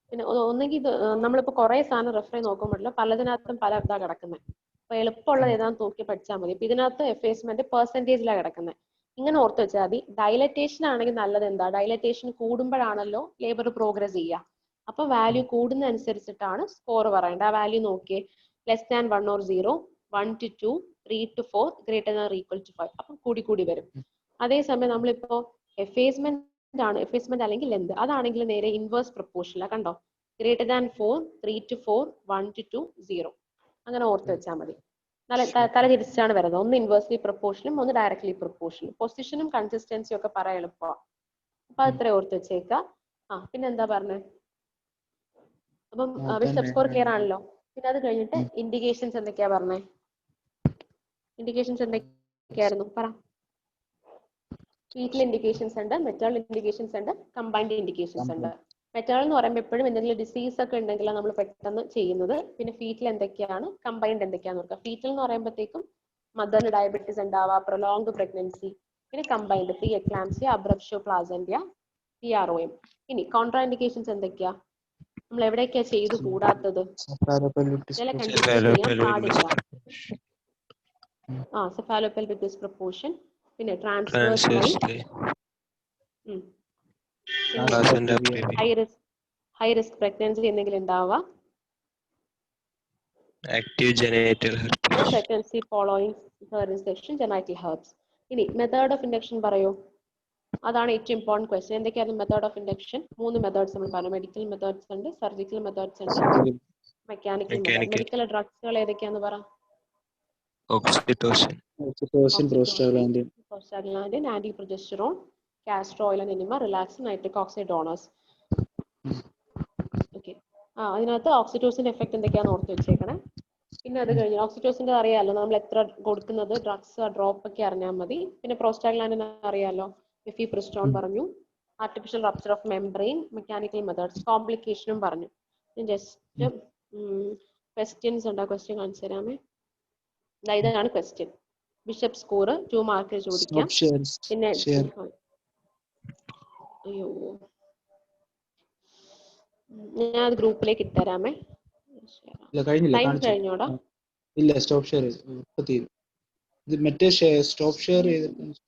പിന്നെ ഒന്നെങ്കിൽ ഇത് നമ്മളിപ്പോ കുറെ സാധനം റെഫർ നോക്കുമ്പോഴല്ലോ പലതിനകത്തും പല ഇതാ കിടക്കുന്നത്. അപ്പൊ എളുപ്പമുള്ളത് ഏതാണെന്ന് നോക്കി പഠിച്ചാൽ മതി. ഇപ്പൊ ഇതിനകത്ത് എഫേസ്മെന്റ് പെർസെന്റേജിലാണ് കിടക്കുന്നത്. ഇങ്ങനെ ഓർത്ത് വെച്ചാൽ മതി. ഡയലറ്റേഷൻ ആണെങ്കിൽ നല്ലത് എന്താ? ഡയലറ്റേഷൻ കൂടുമ്പോഴാണല്ലോ ലേബർ പ്രോഗ്രസ് ചെയ്യുക. അപ്പൊ വാല്യൂ കൂടുന്നതനുസരിച്ചിട്ടാണ് സ്കോർ പറയേണ്ടത്. ആ വാല്യൂ നോക്കിയേ. Less than 1 or 0, 1 to 2, 3 to 4, greater than or equal to 5. അപ്പൊ കൂടി വരും. അതേസമയം നമ്മളിപ്പോ എഫേസ്മെന്റ് ആണ്, എഫേസ്മെന്റ് അല്ലെങ്കിൽ ലെന്ത്, അതാണെങ്കിൽ നേരെ ഇൻവേഴ്സ് പ്രൊപ്പോർഷനിലാണ്. കണ്ടോ? Greater than 4, 3 to 4, 1 to 2, 0. അങ്ങനെ ഓർത്ത് വെച്ചാൽ മതി. തല തിരിച്ചാണ് വരുന്നത്. ഒന്ന് ഇൻവേഴ്സ്ലി പ്രൊപ്പോർഷനും ഒന്ന് ഡയറക്ട്ലി പ്രൊപ്പോർഷനും. പൊസിഷനും കൺസിസ്റ്റൻസിയും ഒക്കെ പറയാൻ എളുപ്പമാണ്. അപ്പൊ അത്ര ഓർത്ത് വെച്ചേക്കാം. പിന്നെ എന്താ പറഞ്ഞേ? അപ്പം ബിഷപ്പ് സ്കോർ ക്ലിയർ ആണല്ലോ. പിന്നെ അത് കഴിഞ്ഞിട്ട് ഇൻഡിക്കേഷൻസ് എന്തൊക്കെയാ പറഞ്ഞേ? ഇൻഡിക്കേഷൻസ് എന്തൊക്കെയായിരുന്നു പറ? ഫീറ്റൽ ഇൻഡിക്കേഷൻസ് ഉണ്ട്, മെറ്റേണൽ ഇൻഡിക്കേഷൻസ് ഉണ്ട്, കമ്പൈൻഡ് ഇൻഡിക്കേഷൻസ് ഉണ്ട്. മെറ്റേണൽ എന്ന് പറയുമ്പോൾ എപ്പോഴും എന്തെങ്കിലും ഡിസീസ് ഒക്കെ ഉണ്ടെങ്കിലാണ് നമ്മൾ പെട്ടെന്ന് ചെയ്യുന്നത്. പിന്നെ ഫീറ്റൽ എന്തൊക്കെയാണ്, കമ്പൈൻഡ് എന്തൊക്കെയാന്ന് നോക്കുക. ഫീറ്റൽ എന്ന് പറയുമ്പോഴത്തേക്കും മദറിന് ഡയബറ്റീസ് ഉണ്ടാവുക, പ്രൊലോങ്ഡ് പ്രഗ്നൻസി. പിന്നെ combined preeclampsia, abruptio placentae, PROM. ഇനി കോൺട്രാ ഇൻഡിക്കേഷൻസ് എന്തൊക്കെയാ? നമ്മൾ എവിടെയൊക്കെയാ ചെയ്തു കൂടാത്തത്? ചില കണ്ടീഷൻ ചെയ്യാൻ പാടില്ല. സെഫാലോപെൽവിക് ഡിസ്പ്രൊപ്പോർഷൻ, പിന്നെ transverse line, high risk pregnancy എന്തെങ്കിലും ഉണ്ടാവുക, active genital herpes, pregnancy following caesarean section, genital herbs. ഇനി മെത്തേഡ് ഓഫ് ഇൻഡക്ഷൻ പറയൂ. അതാണ് ഏറ്റവും ഇമ്പോർട്ടന്റ് ക്വസ്റ്റ്യൻ. എന്തൊക്കെയാണ് മെത്തേഡ് ഓഫ് ഇൻഡക്ഷൻ? 3 മെത്തേഡ്സ് നമ്മൾ പറഞ്ഞു. മെഡിക്കൽ മെത്തേഡ്സ് ഉണ്ട്, സർജിക്കൽ മെത്തേഡ്സ് ഉണ്ട്, മെക്കാനിക്കൽ മെത്തേഡ്. മെഡിക്കൽ ഡ്രഗ്സുകൾ ഏതൊക്കെയാന്ന് പറ? Oxytocin, prostaglandin, anti progesterone, castor oil and enema, relaxin, nitric oxide donors. Okay. അതിനകത്ത് ഓക്സിറ്റോസിന്റെ എഫക്ട് എന്തൊക്കെയാന്ന് ഓർത്ത് വെച്ചേക്കണേ. പിന്നെ അത് കഴിഞ്ഞ് ഓക്സിറ്റോസിന്റെ അറിയാമല്ലോ, നമ്മൾ എത്ര കൊടുക്കുന്നത്, ഡ്രഗ്സ് ഡ്രോപ്പ് ഒക്കെ അറിഞ്ഞാൽ മതി. പിന്നെ പ്രോസ്റ്റാഗ്ലാൻഡിൻ അറിയാമല്ലോ, മിഫിപ്രിസ്റ്റോൺ പറഞ്ഞു, artificial rupture of membrane, mechanical methods, കോംപ്ലിക്കേഷനും പറഞ്ഞു. ജസ്റ്റ് ക്വസ്റ്റ്യൻസ് ഉണ്ടോ? ക്വസ്റ്റ്യൻ കാണിച്ചു തരാമേ. ഇതാണ് ക്വസ്റ്റ്യൻ. ബിഷപ്പ് സ്കോർ 2 മാർക്ക് ചോദിക്കാം. പിന്നെ അയ്യോ, ഞാൻ അത് ഗ്രൂപ്പിലേക്ക് ഇട്ടുതരാമേ. ടൈം കഴിഞ്ഞോടാ? ഇല്ല, സ്റ്റോപ്പ് ഷെയർ തീരും. ഇത് മറ്റേ സ്റ്റോപ്പ് ഷെയർ ചെയ്തിട്ട്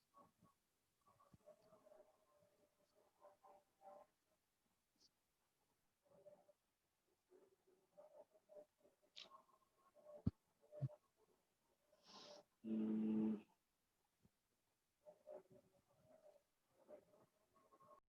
ഉം.